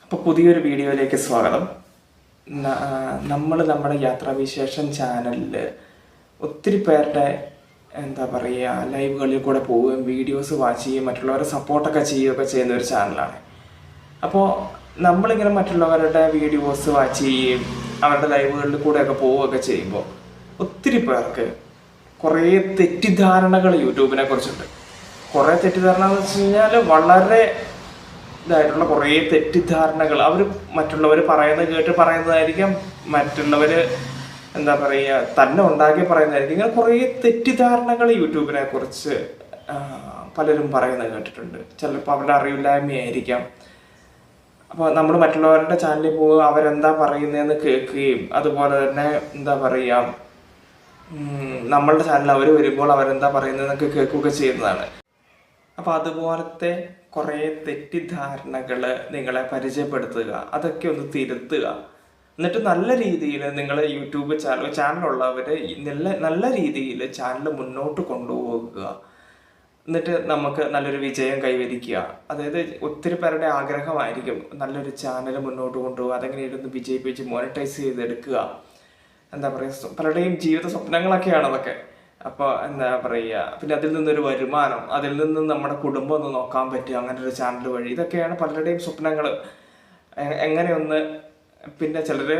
അപ്പോൾ പുതിയൊരു വീഡിയോയിലേക്ക് സ്വാഗതം. നമ്മൾ നമ്മുടെ യാത്രാവിശേഷം ചാനലിൽ ഒത്തിരി പേരുടെ ലൈവുകളിൽ കൂടെ പോവുകയും വീഡിയോസ് വാച്ച് ചെയ്യുകയും മറ്റുള്ളവരെ സപ്പോർട്ടൊക്കെ ചെയ്യുകയൊക്കെ ചെയ്യുന്ന ഒരു ചാനലാണ്. അപ്പോൾ നമ്മളിങ്ങനെ മറ്റുള്ളവരുടെ വീഡിയോസ് വാച്ച് ചെയ്യുകയും അവരുടെ ലൈവുകളിൽ കൂടെയൊക്കെ പോവുകയൊക്കെ ചെയ്യുമ്പോൾ ഒത്തിരി പേർക്ക് കുറേ തെറ്റിദ്ധാരണകൾ യൂട്യൂബിനെ കുറിച്ചുണ്ട്. കുറേ തെറ്റിദ്ധാരണ എന്ന് വെച്ച് കഴിഞ്ഞാൽ വളരെ ഇതായിട്ടുള്ള കുറേ തെറ്റിദ്ധാരണകൾ അവർ മറ്റുള്ളവർ പറയുന്നത് കേട്ട് പറയുന്നതായിരിക്കാം, മറ്റുള്ളവർ തന്നെ ഉണ്ടാക്കി പറയുന്നതായിരിക്കും. ഇങ്ങനെ കുറേ തെറ്റിദ്ധാരണകൾ യൂട്യൂബിനെ കുറിച്ച് പലരും പറയുന്നത് കേട്ടിട്ടുണ്ട്. ചിലപ്പോൾ അവരുടെ അറിവില്ലായ്മയായിരിക്കാം. അപ്പോൾ നമ്മൾ മറ്റുള്ളവരുടെ ചാനലിൽ പോകുക, അവരെന്താ പറയുന്നതെന്ന് കേൾക്കുകയും അതുപോലെ തന്നെ നമ്മളുടെ ചാനൽ അവർ വരുമ്പോൾ അവരെന്താ പറയുന്നതെന്നൊക്കെ കേൾക്കുകയൊക്കെ ചെയ്യുന്നതാണ്. അപ്പോൾ അതുപോലത്തെ കുറേ തെറ്റിദ്ധാരണകൾ നിങ്ങളെ പരിചയപ്പെടുത്തുക, അതൊക്കെ ഒന്ന് തിരുത്തുക. എന്നിട്ട് നല്ല രീതിയിൽ നിങ്ങൾ യൂട്യൂബ് ചാനലുള്ളവർ നല്ല രീതിയിൽ ചാനൽ മുന്നോട്ട് കൊണ്ടുപോകുക. എന്നിട്ട് നമുക്ക് നല്ലൊരു വിജയം കൈവരിക്കുക. അതായത് ഒത്തിരി പേരുടെ ആഗ്രഹമായിരിക്കും നല്ലൊരു ചാനൽ മുന്നോട്ട് കൊണ്ടുപോകുക, അതെങ്ങനെ ഇരുന്ന് വിജയിപ്പിച്ച് മോണിറ്റൈസ് ചെയ്തെടുക്കുക. പലരുടെയും ജീവിത സ്വപ്നങ്ങളൊക്കെയാണ് അതൊക്കെ. അപ്പോൾ പിന്നെ അതിൽ നിന്നൊരു വരുമാനം, അതിൽ നിന്ന് നമ്മുടെ കുടുംബം ഒന്ന് നോക്കാൻ പറ്റുക, അങ്ങനെ ഒരു ചാനൽ വഴി. ഇതൊക്കെയാണ് പലരുടെയും സ്വപ്നങ്ങൾ. എങ്ങനെയൊന്ന് പിന്നെ ചിലർ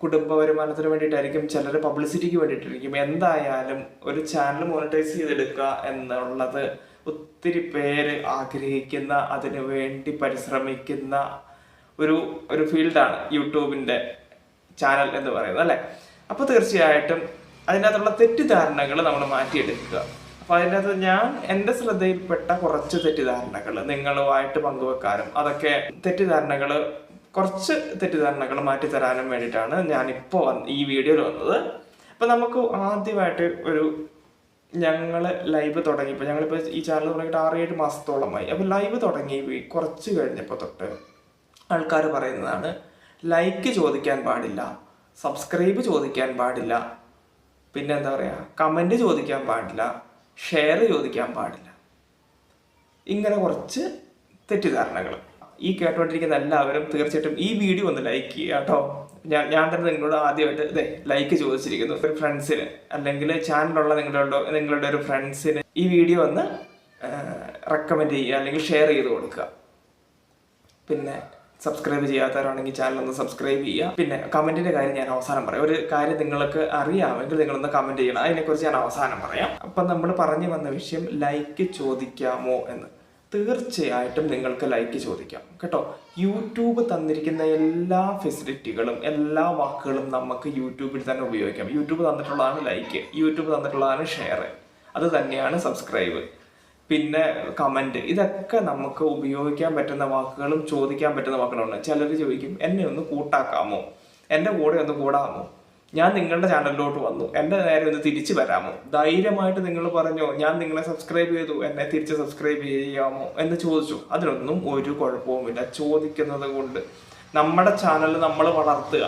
കുടുംബ വരുമാനത്തിന് വേണ്ടിയിട്ടായിരിക്കും, ചിലർ പബ്ലിസിറ്റിക്ക് വേണ്ടിയിട്ടായിരിക്കും. എന്തായാലും ഒരു ചാനൽ മോണിറ്റൈസ് ചെയ്തെടുക്കുക എന്നുള്ളത് ഒത്തിരി പേര് ആഗ്രഹിക്കുന്ന, അതിനു വേണ്ടി പരിശ്രമിക്കുന്ന ഒരു ഫീൽഡാണ് യൂട്യൂബിൻ്റെ ചാനൽ എന്ന് പറയുന്നത്, അല്ലേ? അപ്പോൾ തീർച്ചയായിട്ടും അതിനകത്തുള്ള തെറ്റിദ്ധാരണകൾ നമ്മൾ മാറ്റിയെടുക്കുക. അപ്പോൾ അതിനകത്ത് ഞാൻ എൻ്റെ ശ്രദ്ധയിൽപ്പെട്ട കുറച്ച് തെറ്റിദ്ധാരണകൾ നിങ്ങളുമായിട്ട് പങ്കുവെക്കാനും കുറച്ച് തെറ്റിദ്ധാരണകൾ മാറ്റിത്തരാനും വേണ്ടിയിട്ടാണ് ഞാനിപ്പോൾ ഈ വീഡിയോയിൽ വന്നത്. അപ്പോൾ നമുക്ക് ആദ്യമായിട്ട് ഞങ്ങൾ ലൈവ് തുടങ്ങിയപ്പോൾ, ഞങ്ങളിപ്പോൾ ഈ ചാനൽ തുടങ്ങിയിട്ട് 6-7 മാസത്തോളമായി. അപ്പോൾ ലൈവ് തുടങ്ങി കുറച്ച് കഴിഞ്ഞപ്പോൾ തൊട്ട് ആൾക്കാർ പറയുന്നതാണ്, ലൈക്ക് ചോദിക്കാൻ പാടില്ല, സബ്സ്ക്രൈബ് ചോദിക്കാൻ പാടില്ല, പിന്നെ കമൻറ്റ് ചോദിക്കാൻ പാടില്ല, ഷെയർ ചോദിക്കാൻ പാടില്ല. ഇങ്ങനെ കുറച്ച് തെറ്റിദ്ധാരണകൾ. ഈ കേട്ടുകൊണ്ടിരിക്കുന്ന എല്ലാവരും തീർച്ചയായിട്ടും ഈ വീഡിയോ ഒന്ന് ലൈക്ക് ചെയ്യുക കേട്ടോ. ഞാൻ തന്നെ നിങ്ങളോട് ആദ്യമായിട്ട് ലൈക്ക് ചോദിച്ചിരിക്കുന്നു. ഒരു ഫ്രണ്ട്സിന് അല്ലെങ്കിൽ ചാനലുള്ള നിങ്ങളുടെ ഒരു ഫ്രണ്ട്സിന് ഈ വീഡിയോ ഒന്ന് റെക്കമെൻഡ് ചെയ്യുക അല്ലെങ്കിൽ ഷെയർ ചെയ്ത് കൊടുക്കുക. പിന്നെ സബ്സ്ക്രൈബ് ചെയ്യാത്തവരാണെങ്കിൽ ചാനൽ ഒന്ന് സബ്സ്ക്രൈബ് ചെയ്യുക. പിന്നെ കമൻറ്റിൻ്റെ കാര്യം ഞാൻ അവസാനം പറയാം. ഒരു കാര്യം നിങ്ങൾക്ക് അറിയാമെങ്കിൽ നിങ്ങളൊന്ന് കമൻറ്റ് ചെയ്യണം, അതിനെക്കുറിച്ച് ഞാൻ അവസാനം പറയാം. അപ്പം നമ്മൾ പറഞ്ഞു വന്ന വിഷയം ലൈക്ക് ചോദിക്കാമോ എന്ന്. തീർച്ചയായിട്ടും നിങ്ങൾക്ക് ലൈക്ക് ചോദിക്കാം കേട്ടോ. യൂട്യൂബ് തന്നിരിക്കുന്ന എല്ലാ ഫെസിലിറ്റികളും എല്ലാ വാക്കുകളും നമുക്ക് യൂട്യൂബിൽ തന്നെ ഉപയോഗിക്കാം. യൂട്യൂബ് തന്നിട്ടുള്ളതാണ് ലൈക്ക്, യൂട്യൂബ് തന്നിട്ടുള്ളതാണ് ഷെയർ, അത് തന്നെയാണ് സബ്സ്ക്രൈബ്, പിന്നെ കമൻറ്റ്. ഇതൊക്കെ നമുക്ക് ഉപയോഗിക്കാൻ പറ്റുന്ന വാക്കുകളും ചോദിക്കാൻ പറ്റുന്ന വാക്കുകളുണ്ട്. ചിലർ ചോദിക്കും, എന്നെ ഒന്ന് കൂട്ടാക്കാമോ, എൻ്റെ കൂടെ ഒന്ന് കൂടാമോ, ഞാൻ നിങ്ങളുടെ ചാനലിലോട്ട് വന്നു, എൻ്റെ നേരെ ഒന്ന് തിരിച്ചു വരാമോ, ധൈര്യമായിട്ട് നിങ്ങൾ പറഞ്ഞോ, ഞാൻ നിങ്ങളെ സബ്സ്ക്രൈബ് ചെയ്തു, എന്നെ തിരിച്ച് സബ്സ്ക്രൈബ് ചെയ്യാമോ എന്ന് ചോദിച്ചു. അതിനൊന്നും ഒരു കുഴപ്പവുമില്ല. ചോദിക്കുന്നത് കൊണ്ട് നമ്മുടെ ചാനൽ നമ്മൾ വളർത്തുക,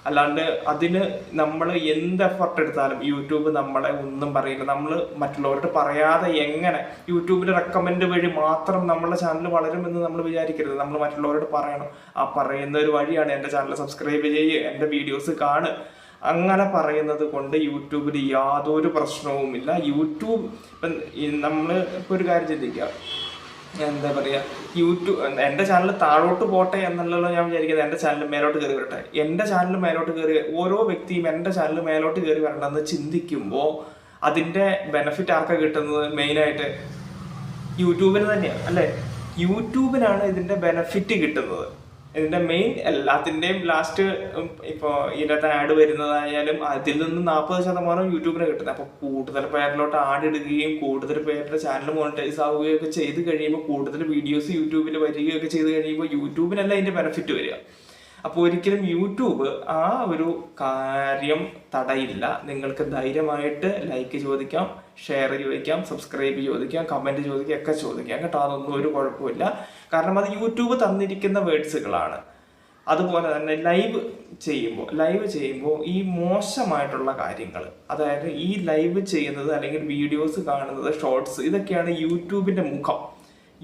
അല്ലാണ്ട് അതിന് നമ്മൾ എന്ത് എഫർട്ട് എടുത്താലും യൂട്യൂബ് നമ്മളെ ഒന്നും പറയില്ല. നമ്മൾ മറ്റുള്ളവരോട് പറയാതെ എങ്ങനെ യൂട്യൂബിൻ്റെ റെക്കമെൻഡ് വഴി മാത്രം നമ്മുടെ ചാനൽ വളരുമെന്ന് നമ്മൾ വിചാരിക്കരുത്. നമ്മൾ മറ്റുള്ളവരോട് പറയണം. ആ പറയുന്ന ഒരു വഴിയാണ് എൻ്റെ ചാനൽ സബ്സ്ക്രൈബ് ചെയ്യുക, എൻ്റെ വീഡിയോസ് കാണുക. അങ്ങനെ പറയുന്നത് കൊണ്ട് യൂട്യൂബിൽ യാതൊരു പ്രശ്നവുമില്ല. യൂട്യൂബ് നമ്മൾ ഇപ്പോൾ ഒരു കാര്യം ചിന്തിക്കുക, യൂട്യൂബ് എൻ്റെ ചാനൽ താഴോട്ട് പോട്ടെ എന്നല്ലല്ലോ ഞാൻ വിചാരിക്കുന്നത്. എൻ്റെ ചാനൽ മേലോട്ട് കയറി വരട്ടെ. എൻ്റെ ചാനൽ മേലോട്ട് കയറി ഓരോ വ്യക്തിയും എൻ്റെ ചാനൽ മേലോട്ട് കയറി വരണമെന്ന് ചിന്തിക്കുമ്പോൾ അതിൻ്റെ ബെനിഫിറ്റ് ആർക്കാണ് കിട്ടുന്നത്? മെയിനായിട്ട് യൂട്യൂബിന് തന്നെയാണ്, അല്ലേ? യൂട്യൂബിനാണ് ഇതിൻ്റെ ബെനിഫിറ്റ് കിട്ടുന്നത്. ഇതിൻ്റെ മെയിൻ എല്ലാത്തിൻ്റെയും ലാസ്റ്റ് ഇപ്പോൾ ഇതിനകത്ത് ആഡ് വരുന്നതായാലും അതിൽ നിന്ന് 40% യൂട്യൂബിന് കിട്ടുന്നത്. അപ്പോൾ കൂടുതൽ പേരിലോട്ട് ആഡ് ഇടുകയും കൂടുതൽ പേരുടെ ചാനൽ മോണിറ്റൈസ് ആവുകയൊക്കെ ചെയ്ത് കഴിയുമ്പോൾ കൂടുതൽ വീഡിയോസ് യൂട്യൂബിൽ വരികയൊക്കെ ചെയ്ത് കഴിയുമ്പോൾ യൂട്യൂബിനല്ല അതിൻ്റെ ബെനിഫിറ്റ് വരിക. അപ്പോൾ ഒരിക്കലും യൂട്യൂബ് ആ ഒരു കാര്യം തടയില്ല. നിങ്ങൾക്ക് ധൈര്യമായിട്ട് ലൈക്ക് ചോദിക്കാം, ഷെയർ ചോദിക്കാം, സബ്സ്ക്രൈബ് ചോദിക്കാം, കമൻറ്റ് ചോദിക്കാം, ഒക്കെ ചോദിക്കാം കേട്ടോ. അതൊന്നും ഒരു കുഴപ്പമില്ല. കാരണം അത് യൂട്യൂബ് തന്നിരിക്കുന്ന വേർഡ്സുകളാണ്. അതുപോലെ തന്നെ ലൈവ് ചെയ്യുമ്പോൾ ഈ മോശമായിട്ടുള്ള കാര്യങ്ങൾ, അതായത് ഈ ലൈവ് ചെയ്യുന്നത് അല്ലെങ്കിൽ വീഡിയോസ് കാണുന്നത്, ഷോർട്സ്, ഇതൊക്കെയാണ് യൂട്യൂബിൻ്റെ മുഖം.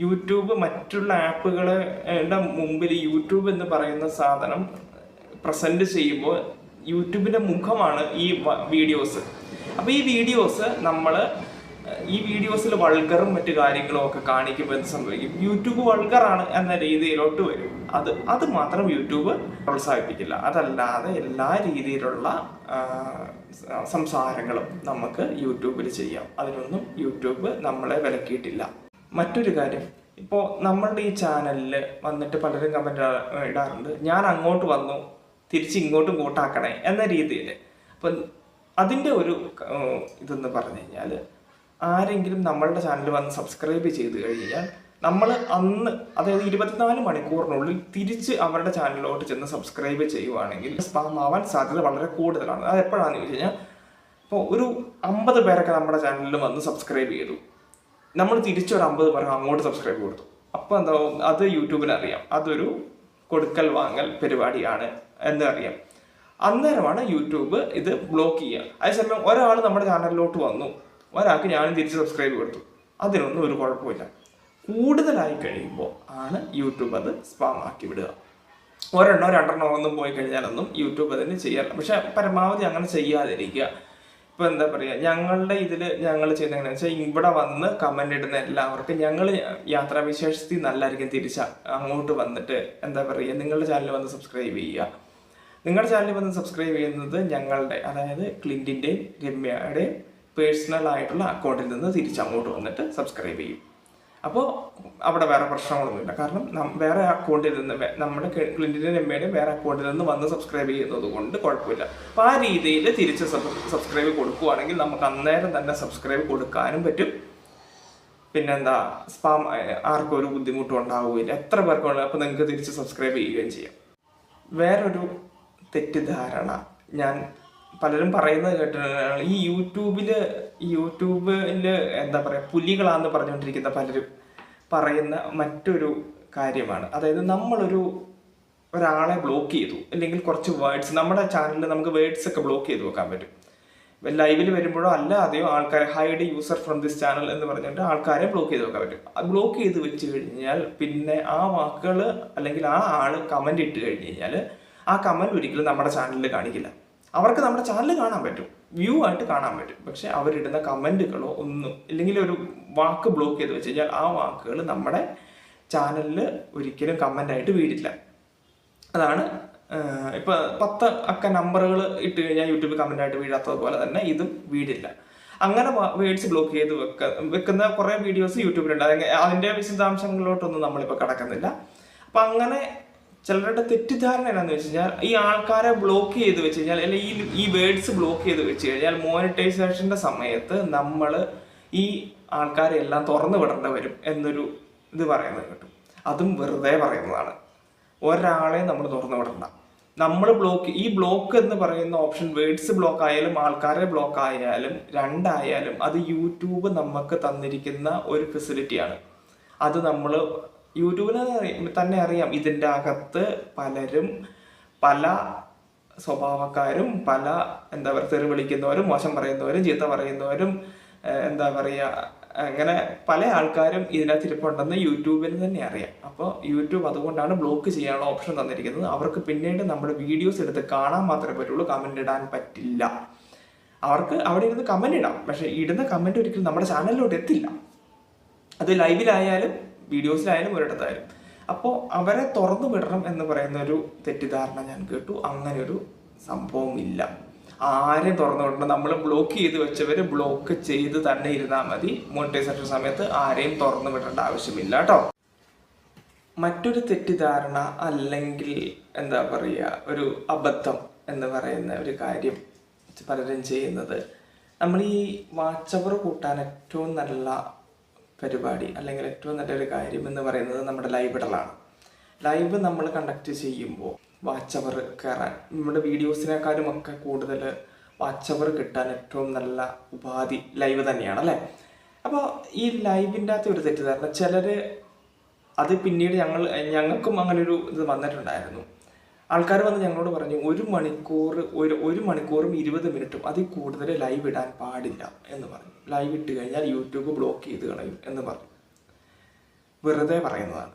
യൂട്യൂബ് മറ്റുള്ള ആപ്പുകളുടെ മുമ്പിൽ യൂട്യൂബ് എന്ന് പറയുന്ന സാധനം പ്രസന്റ് ചെയ്യുമ്പോൾ യൂട്യൂബിന്റെ മുഖമാണ് ഈ വീഡിയോസ്. അപ്പോൾ ഈ വീഡിയോസിൽ വൾഗറും മറ്റു കാര്യങ്ങളും ഒക്കെ കാണിക്കുമ്പോൾ എന്ത് സംഭവിക്കും? യൂട്യൂബ് വൾഗറാണ് എന്ന രീതിയിലോട്ട് വരും. അത് മാത്രം യൂട്യൂബ് പ്രോത്സാഹിപ്പിക്കില്ല. അതല്ലാതെ എല്ലാ രീതിയിലുള്ള സംസാരങ്ങളും നമുക്ക് യൂട്യൂബിൽ ചെയ്യാം. അതിനൊന്നും യൂട്യൂബ് നമ്മളെ വിലക്കിയിട്ടില്ല. മറ്റൊരു കാര്യം, ഇപ്പോൾ നമ്മളുടെ ഈ ചാനലിൽ വന്നിട്ട് പലരും കമന്റ് ഇടാറുണ്ട്, ഞാൻ അങ്ങോട്ട് വന്നു തിരിച്ച് ഇങ്ങോട്ടും കൂട്ടാക്കണേ എന്ന രീതിയിൽ. അപ്പം അതിൻ്റെ ഒരു ഇതെന്ന് പറഞ്ഞു കഴിഞ്ഞാൽ, ആരെങ്കിലും നമ്മളുടെ ചാനൽ വന്ന് സബ്സ്ക്രൈബ് ചെയ്ത് കഴിഞ്ഞാൽ നമ്മൾ അന്ന്, അതായത് 24 മണിക്കൂറിനുള്ളിൽ തിരിച്ച് അവരുടെ ചാനലിലോട്ട് ചെന്ന് സബ്സ്ക്രൈബ് ചെയ്യുവാണെങ്കിൽ സ്പാം ആവാൻ സാധ്യത വളരെ കൂടുതലാണ്. അത് എപ്പോഴാണെന്ന് ചോദിച്ചു കഴിഞ്ഞാൽ, ഇപ്പോൾ ഒരു 50 പേരൊക്കെ നമ്മുടെ ചാനലിൽ വന്ന് സബ്സ്ക്രൈബ് ചെയ്തു, നമ്മൾ തിരിച്ചൊരു 50 പേർക്ക് അങ്ങോട്ട് സബ്സ്ക്രൈബ് കൊടുത്തു. അപ്പോൾ എന്താവും? അത് യൂട്യൂബിന് അറിയാം അതൊരു കൊടുക്കൽ വാങ്ങൽ പരിപാടിയാണ് എന്നറിയാം. അന്നേരമാണ് യൂട്യൂബ് ഇത് ബ്ലോക്ക് ചെയ്യുക. അതേസമയം ഒരാൾ നമ്മുടെ ചാനലിലോട്ട് വന്നു, ഒരാൾക്ക് ഞാനും തിരിച്ച് സബ്സ്ക്രൈബ് കൊടുത്തു, അതിനൊന്നും ഒരു കുഴപ്പമില്ല. കൂടുതലായി കഴിയുമ്പോൾ ആണ് യൂട്യൂബ് അത് സ്പാം ആക്കി വിടുക. ഒരെണ്ണോ രണ്ടെണ്ണോ ഒന്നും പോയി കഴിഞ്ഞാലൊന്നും യൂട്യൂബ് അതിന് ചെയ്യാറില്ല. പക്ഷെ പരമാവധി അങ്ങനെ ചെയ്യാതിരിക്കുക. ഇപ്പോൾ എന്താ പറയുക, ഞങ്ങളുടെ ഇതിൽ ഞങ്ങൾ ചെയ്യുന്നത് എങ്ങനെയാണെന്ന് വെച്ചാൽ, ഇവിടെ വന്ന് കമൻ്റ് ഇടുന്ന എല്ലാവർക്കും ഞങ്ങൾ യാത്രാവിശേഷത്തിൽ നല്ലതായിരിക്കും തിരിച്ച് അങ്ങോട്ട് വന്നിട്ട് എന്താ പറയുക, നിങ്ങളുടെ ചാനൽ വന്ന് സബ്സ്ക്രൈബ് ചെയ്യുക. നിങ്ങളുടെ ചാനൽ വന്ന് സബ്സ്ക്രൈബ് ചെയ്യുന്നത് ഞങ്ങളുടെ, അതായത് ക്ലിൻറ്റിൻ്റെയും രമ്യയുടെയും പേഴ്സണൽ ആയിട്ടുള്ള അക്കൗണ്ടിൽ നിന്ന് തിരിച്ചങ്ങോട്ട് വന്നിട്ട് സബ്സ്ക്രൈബ് ചെയ്യും. അപ്പോൾ അവിടെ വേറെ പ്രശ്നങ്ങളൊന്നുമില്ല. കാരണം വേറെ അക്കൗണ്ടിൽ നിന്ന്, നമ്മുടെ ക്ലിൻറ്റിൻ്റെയും രമ്യയുടെയും വേറെ അക്കൗണ്ടിൽ നിന്ന് വന്ന് സബ്സ്ക്രൈബ് ചെയ്യുന്നത് കൊണ്ട് കുഴപ്പമില്ല. അപ്പോൾ ആ രീതിയിൽ തിരിച്ച് സബ്സ്ക്രൈബ് കൊടുക്കുകയാണെങ്കിൽ നമുക്ക് അന്നേരം തന്നെ സബ്സ്ക്രൈബ് കൊടുക്കാനും പറ്റും. പിന്നെന്താ, സ്പാം ആർക്കും ഒരു ബുദ്ധിമുട്ടും ഉണ്ടാവുകയില്ല. എത്ര പേർക്കുള്ള അപ്പോൾ നിങ്ങൾക്ക് തിരിച്ച് സബ്സ്ക്രൈബ് ചെയ്യുകയും ചെയ്യാം. വേറൊരു തെറ്റിദ്ധാരണ ഞാൻ പലരും പറയുന്നത് കേട്ടിട്ടാണ്, ഈ യൂട്യൂബിൽ എന്താ പറയുക, പുലികളാന്ന് പറഞ്ഞുകൊണ്ടിരിക്കുന്ന പലരും പറയുന്ന മറ്റൊരു കാര്യമാണ്. അതായത് ഒരാളെ ബ്ലോക്ക് ചെയ്തു, അല്ലെങ്കിൽ കുറച്ച് വേർഡ്സ്, നമ്മുടെ ചാനലിൽ നമുക്ക് വേർഡ്സ് ഒക്കെ ബ്ലോക്ക് ചെയ്ത് വെക്കാൻ പറ്റും. ലൈവിൽ വരുമ്പോഴോ അല്ലാതെയോ ആൾക്കാരെ hide user from this channel എന്ന് പറഞ്ഞിട്ട് ആൾക്കാരെ ബ്ലോക്ക് ചെയ്ത് വെക്കാൻ പറ്റും. ബ്ലോക്ക് ചെയ്ത് വെച്ച് കഴിഞ്ഞാൽ പിന്നെ ആ വാക്കുകൾ അല്ലെങ്കിൽ ആ ആൾ കമന്റ് ഇട്ട് കഴിഞ്ഞ് കഴിഞ്ഞാൽ ആ കമന്റ് ഒരിക്കലും നമ്മുടെ ചാനലിൽ കാണിക്കില്ല. അവർക്ക് നമ്മുടെ ചാനൽ കാണാൻ പറ്റും, വ്യൂ ആയിട്ട് കാണാൻ പറ്റും. പക്ഷെ അവരിടുന്ന കമന്റുകളോ ഒന്നും, ഇല്ലെങ്കിൽ ഒരു വാക്ക് ബ്ലോക്ക് ചെയ്ത് വെച്ച് കഴിഞ്ഞാൽ ആ വാക്കുകൾ നമ്മുടെ ചാനലിൽ ഒരിക്കലും കമന്റ് ആയിട്ട് വീടില്ല. അതാണ് ഇപ്പൊ 10 അക്ക നമ്പറുകൾ ഇട്ട് കഴിഞ്ഞാൽ യൂട്യൂബ് കമന്റ് ആയിട്ട് വീഴാത്തതുപോലെ തന്നെ ഇതും വീടില്ല. അങ്ങനെ വേർഡ്സ് ബ്ലോക്ക് ചെയ്ത് വെക്കുന്ന കുറെ വീഡിയോസ് യൂട്യൂബിലുണ്ട്. അതിന്റെ വിശദാംശങ്ങളിലോട്ടൊന്നും നമ്മളിപ്പോൾ കടക്കുന്നില്ല. അപ്പൊ അങ്ങനെ ചിലരുടെ തെറ്റിദ്ധാരണ എന്താണെന്ന് വെച്ച് കഴിഞ്ഞാൽ, ഈ ആൾക്കാരെ ബ്ലോക്ക് ചെയ്ത് വെച്ച് കഴിഞ്ഞാൽ, അല്ലെങ്കിൽ ഈ വേർഡ്സ് ബ്ലോക്ക് ചെയ്ത് വെച്ച് കഴിഞ്ഞാൽ മോണിറ്റൈസേഷന്റെ സമയത്ത് നമ്മൾ ഈ ആൾക്കാരെ എല്ലാം തുറന്നു വിടേണ്ടി വരും എന്നൊരു ഇത് പറയുന്നത് കേട്ടു. അതും വെറുതെ പറയുന്നതാണ്. ഒരാളെ നമ്മൾ തുറന്നു വിടണ്ട. നമ്മൾ ഈ ബ്ലോക്ക് എന്ന് പറയുന്ന ഓപ്ഷൻ, വേർഡ്സ് ബ്ലോക്ക് ആയാലും ആൾക്കാരെ ബ്ലോക്ക് ആയാലും രണ്ടായാലും, അത് യൂട്യൂബ് നമുക്ക് തന്നിരിക്കുന്ന ഒരു ഫെസിലിറ്റിയാണ്. അത് നമ്മൾ യൂട്യൂബിന് തന്നെ അറിയാം. ഇതിൻ്റെ അകത്ത് പലരും പല സ്വഭാവക്കാരും, പല എന്താ പറയുക, തെറി വിളിക്കുന്നവരും, മോശം പറയുന്നവരും, ചീത്ത പറയുന്നവരും, എന്താ പറയുക, അങ്ങനെ പല ആൾക്കാരും ഇതിനകത്ത് ഇരിപ്പുണ്ടെന്ന് യൂട്യൂബിന് തന്നെ അറിയാം. അപ്പോൾ യൂട്യൂബ് അതുകൊണ്ടാണ് ബ്ലോക്ക് ചെയ്യാനുള്ള ഓപ്ഷൻ തന്നിരിക്കുന്നത്. അവർക്ക് പിന്നീട് നമ്മുടെ വീഡിയോസ് എടുത്ത് കാണാൻ മാത്രമേ പറ്റുള്ളൂ, കമന്റ് ഇടാൻ പറ്റില്ല. അവർക്ക് അവിടെ ഇരുന്ന് കമന്റ് ഇടാം, പക്ഷെ ഇടുന്ന കമന്റ് ഒരിക്കലും നമ്മുടെ ചാനലിലോട്ട് എത്തില്ല. അത് ലൈവിലായാലും വീഡിയോസിലായാലും ഒരിടത്തായാലും. അപ്പോൾ അവരെ തുറന്നു വിടണം എന്ന് പറയുന്ന ഒരു തെറ്റിദ്ധാരണ ഞാൻ കേട്ടു. അങ്ങനെ ഒരു സംഭവം ഇല്ല. ആരെയും തുറന്നു വിടണം. നമ്മൾ ബ്ലോക്ക് ചെയ്ത് വെച്ചവര് ബ്ലോക്ക് ചെയ്ത് തന്നെ ഇരുന്നാൽ മതി. മോണിറ്റൈസേഷൻ സമയത്ത് ആരെയും തുറന്നു വിടേണ്ട ആവശ്യമില്ല കേട്ടോ. മറ്റൊരു തെറ്റിദ്ധാരണ അല്ലെങ്കിൽ എന്താ പറയുക, ഒരു അബദ്ധം എന്ന് പറയുന്ന ഒരു കാര്യം പലരും ചെയ്യുന്നത്, നമ്മൾ ഈ വാച്ച് അവർ കൂട്ടാൻ ഏറ്റവും നല്ല പരിപാടി അല്ലെങ്കിൽ ഏറ്റവും നല്ലൊരു കാര്യം എന്ന് പറയുന്നത് നമ്മുടെ ലൈവ് ഇടലാണ്. ലൈവ് നമ്മൾ കണ്ടക്ട് ചെയ്യുമ്പോൾ വാച്ച് അവർ കയറാൻ, നമ്മുടെ വീഡിയോസിനേക്കാളും ഒക്കെ കൂടുതൽ വാച്ച് അവർ കിട്ടാൻ ഏറ്റവും നല്ല ഉപാധി ലൈവ് തന്നെയാണ് അല്ലേ. അപ്പോൾ ഈ ലൈവിൻ്റെ അകത്ത് ഒരു തെറ്റിദ്ധാരണ, ചിലർ അത് പിന്നീട് ഞങ്ങൾക്കും അങ്ങനൊരു ഇത് വന്നിട്ടുണ്ടായിരുന്നു. ആൾക്കാർ വന്ന് ഞങ്ങളോട് പറഞ്ഞു, 1 മണിക്കൂറും 20 മിനിറ്റും അതിൽ കൂടുതൽ ലൈവ് ഇടാൻ പാടില്ല എന്ന് പറഞ്ഞു. ലൈവ് ഇട്ട് കഴിഞ്ഞാൽ യൂട്യൂബ് ബ്ലോക്ക് ചെയ്ത് കളയും എന്ന് പറഞ്ഞു. വെറുതെ പറയുന്നതാണ്.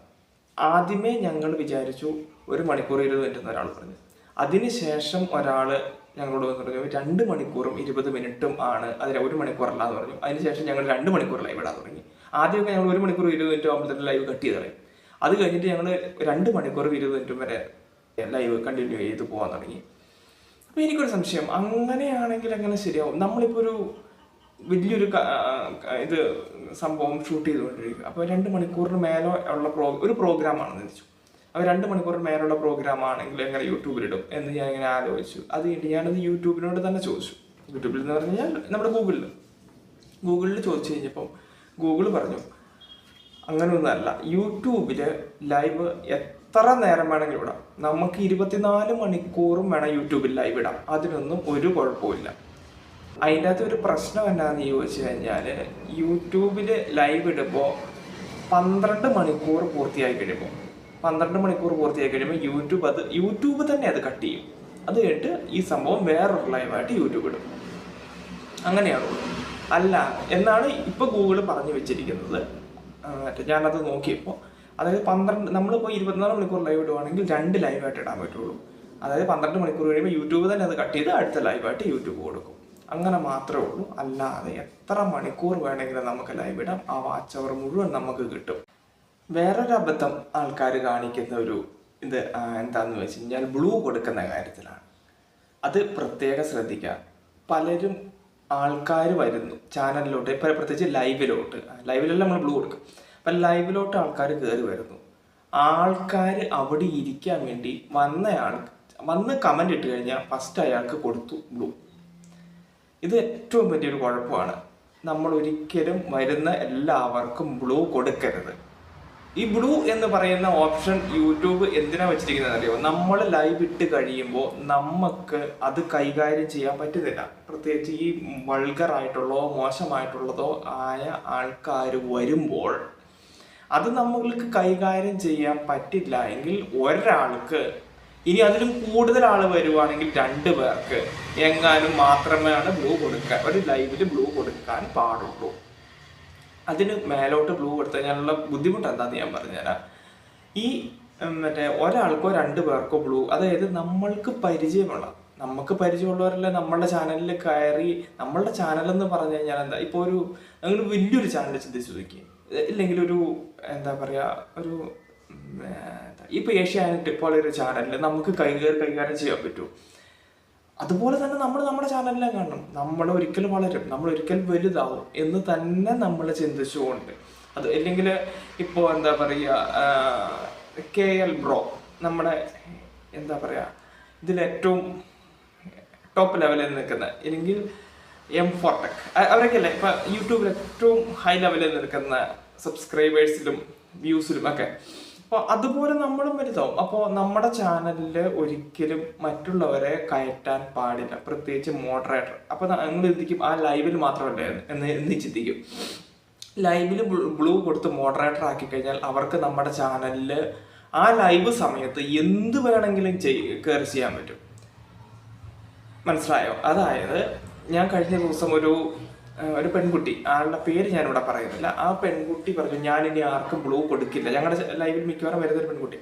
ആദ്യമേ ഞങ്ങൾ വിചാരിച്ചു 1 മണിക്കൂർ 20 മിനിറ്റ് എന്ന് ഒരാൾ പറഞ്ഞു. അതിനുശേഷം ഒരാൾ ഞങ്ങളോട് പറഞ്ഞു 2 മണിക്കൂറും 20 മിനിറ്റും ആണ്, അതിന് 1 മണിക്കൂറല്ല എന്ന് പറഞ്ഞു. അതിനുശേഷം ഞങ്ങൾ 2 മണിക്കൂർ ലൈവ് ഇടാൻ തുടങ്ങി. ആദ്യമൊക്കെ ഞങ്ങൾ 1 മണിക്കൂർ 20 മിനിറ്റ് ആകുമ്പോഴത്തേക്കും ലൈവ് കട്ട് ചെയ്ത് കളയും. അത് കഴിഞ്ഞിട്ട് ഞങ്ങൾ 2 മണിക്കൂർ 20 മിനിറ്റും വരെ ലൈവ് കണ്ടിന്യൂ ചെയ്ത് പോകാൻ തുടങ്ങി. അപ്പോൾ എനിക്കൊരു സംശയം, അങ്ങനെയാണെങ്കിൽ എങ്ങനെ ശരിയാവും? നമ്മളിപ്പോൾ ഒരു വലിയൊരു ഇത് സംഭവം ഷൂട്ട് ചെയ്തുകൊണ്ടിരിക്കുക. അപ്പോൾ 2 മണിക്കൂറിന് മേലെ ഉള്ള ഒരു പ്രോഗ്രാമാണെന്ന് വെച്ചു. അപ്പോൾ 2 മണിക്കൂറിന് മേലുള്ള പ്രോഗ്രാം ആണെങ്കിൽ എങ്ങനെ യൂട്യൂബിലിടും എന്ന് ഞാൻ ഇങ്ങനെ ആലോചിച്ചു. അത് കഴിഞ്ഞ് ഞാനത് യൂട്യൂബിനോട് തന്നെ ചോദിച്ചു. യൂട്യൂബിൽ എന്ന് പറഞ്ഞു കഴിഞ്ഞാൽ നമ്മുടെ ഗൂഗിളിൽ ചോദിച്ചു കഴിഞ്ഞപ്പം ഗൂഗിൾ പറഞ്ഞു അങ്ങനെയൊന്നുമല്ല, യൂട്യൂബിൽ ലൈവ് എത്ര നേരം വേണമെങ്കിലും ഇടാം. നമുക്ക് 24 മണിക്കൂറും വേണം യൂട്യൂബിൽ ലൈവ് ഇടാം. അതിനൊന്നും ഒരു കുഴപ്പമില്ല. അതിൻ്റെ അകത്ത് ഒരു പ്രശ്നം എന്നാന്ന് ചോദിച്ചു കഴിഞ്ഞാൽ, യൂട്യൂബിൽ ലൈവ് ഇടുമ്പോൾ 12 മണിക്കൂർ പൂർത്തിയായി കഴിയുമ്പോൾ യൂട്യൂബ് തന്നെ അത് കട്ട് ചെയ്യും. അത് കഴിഞ്ഞിട്ട് ഈ സംഭവം വേറൊരു ലൈവായിട്ട് യൂട്യൂബ് ഇടും. അങ്ങനെയാണുള്ളൂ. അല്ല എന്നാണ് ഇപ്പോൾ ഗൂഗിൾ പറഞ്ഞു വെച്ചിരിക്കുന്നത്. ഞാനത് നോക്കിയപ്പോൾ അതായത് നമ്മളിപ്പോൾ 24 മണിക്കൂർ ലൈവ് ഇടുവാണെങ്കിൽ 2 ലൈവായിട്ട് ഇടാൻ പറ്റുള്ളൂ. അതായത് 12 മണിക്കൂർ കഴിയുമ്പോൾ യൂട്യൂബ് തന്നെ അത് കട്ട് ചെയ്ത് അടുത്ത ലൈവായിട്ട് യൂട്യൂബ് കൊടുക്കും. അങ്ങനെ മാത്രമേ ഉള്ളൂ. അല്ലാതെ എത്ര മണിക്കൂർ വേണമെങ്കിലും നമുക്ക് ലൈവ് ഇടാം. ആ വാച്ച് അവർ മുഴുവൻ നമുക്ക് കിട്ടും. വേറൊരു അബദ്ധം ആൾക്കാർ കാണിക്കുന്ന ഒരു ഇത് എന്താണെന്ന് വെച്ച് കഴിഞ്ഞാൽ ബ്ലൂ കൊടുക്കുന്ന കാര്യത്തിലാണ്. അത് പ്രത്യേകം ശ്രദ്ധിക്കുക. പലരും ആൾക്കാർ വരുന്നു ചാനലിലോട്ട്, ഇപ്പം പ്രത്യേകിച്ച് ലൈവിലെല്ലാം നമ്മൾ ബ്ലൂ കൊടുക്കും. അപ്പം ലൈവിലോട്ട് ആൾക്കാർ കയറി വരുന്നു. ആൾക്കാർ അവിടെ ഇരിക്കാൻ വേണ്ടി വന്ന് കമൻ്റ് ഇട്ട് കഴിഞ്ഞാൽ ഫസ്റ്റ് അയാൾക്ക് കൊടുത്തു ബ്ലൂ. ഇത് ഏറ്റവും വലിയൊരു കുഴപ്പമാണ്. നമ്മൾ ഒരിക്കലും വരുന്ന എല്ലാവർക്കും ബ്ലൂ കൊടുക്കരുത്. ഈ ബ്ലൂ എന്ന് പറയുന്ന ഓപ്ഷൻ യൂട്യൂബ് എന്തിനാ വെച്ചിരിക്കുന്നത് അറിയോ? നമ്മൾ ലൈവ് ഇട്ട് കഴിയുമ്പോൾ നമുക്ക് അത് കൈകാര്യം ചെയ്യാൻ പറ്റുന്നില്ല. പ്രത്യേകിച്ച് ഈ വൾഗറായിട്ടുള്ളതോ മോശമായിട്ടുള്ളതോ ആയ ആൾക്കാർ വരുമ്പോൾ അത് നമ്മൾക്ക് കൈകാര്യം ചെയ്യാൻ പറ്റില്ല എങ്കിൽ ഒരാൾക്ക്, ഇനി അതിലും കൂടുതൽ ആൾ വരുവാണെങ്കിൽ 2 പേർക്ക് എങ്ങാനും മാത്രമാണ് ഒരു ലൈവിൽ ബ്ലൂ കൊടുക്കാൻ പാടുള്ളൂ. അതിന് മേലോട്ട് ബ്ലൂ കൊടുത്തു കഴിഞ്ഞാലുള്ള ബുദ്ധിമുട്ട് എന്താണെന്ന് ഞാൻ പറഞ്ഞുതരാം. ഈ ഒരാൾക്കോ 2 പേർക്കോ ബ്ലൂ, അതായത് നമുക്ക് പരിചയമുള്ളവരല്ലേ നമ്മളുടെ ചാനലിൽ കയറി. നമ്മളുടെ ചാനലെന്ന് പറഞ്ഞു കഴിഞ്ഞാൽ എന്താ, ഇപ്പോൾ നിങ്ങൾ വലിയൊരു ചാനൽ ചിന്തിച്ച് നോക്കി, ഇല്ലെങ്കിൽ എന്താ പറയുക, ഇപ്പോൾ ഏഷ്യാനെറ്റ് പോലെ ഒരു ചാനലിൽ നമുക്ക് കൈകാര്യം ചെയ്യാൻ പറ്റുമോ? അതുപോലെ തന്നെ നമ്മുടെ ചാനലിനെ കാണണം. നമ്മൾ ഒരിക്കലും വളരും, നമ്മൾ ഒരിക്കലും വലുതാവും എന്ന് തന്നെ നമ്മൾ ചിന്തിച്ചുകൊണ്ട് അത്. അല്ലെങ്കിൽ ഇപ്പോൾ എന്താ പറയുക, KL ബ്രോ, നമ്മുടെ എന്താ പറയുക, ഇതിലേറ്റവും ടോപ്പ് ലെവലിൽ നിൽക്കുന്ന, അല്ലെങ്കിൽ M4Tech, അവരൊക്കെ അല്ലേ ഇപ്പം യൂട്യൂബിൽ ഏറ്റവും ഹൈ ലെവലിൽ നിൽക്കുന്ന സബ്സ്ക്രൈബേഴ്സിലും വ്യൂസിലും ഒക്കെ. അപ്പോൾ അതുപോലെ നമ്മളും വലുതാവും. അപ്പോൾ നമ്മുടെ ചാനലിൽ ഒരിക്കലും മറ്റുള്ളവരെ കയറ്റാൻ പാടില്ല, പ്രത്യേകിച്ച് മോഡറേറ്റർ. അപ്പോൾ നിങ്ങൾ ചിന്തിക്കും ആ ലൈവിൽ മാത്രമല്ലേ എന്ന് ചിന്തിക്കും. ലൈവിൽ ബ്ലൂ കൊടുത്ത് മോഡറേറ്റർ ആക്കി കഴിഞ്ഞാൽ അവർക്ക് നമ്മുടെ ചാനലിൽ ആ ലൈവ് സമയത്ത് എന്ത് വേണമെങ്കിലും കയറി ചെയ്യാൻ പറ്റും. മനസ്സിലായോ? അതായത് ഞാൻ കഴിഞ്ഞ ദിവസം ഒരു പെൺകുട്ടി, ആളുടെ പേര് ഞാനിവിടെ പറയുന്നില്ല, ആ പെൺകുട്ടി പറഞ്ഞു ഞാനിനി ആർക്കും ബ്ലൂ കൊടുക്കില്ല. ഞങ്ങളുടെ ലൈവിൽ മിക്കവാറും വരുന്നൊരു പെൺകുട്ടി.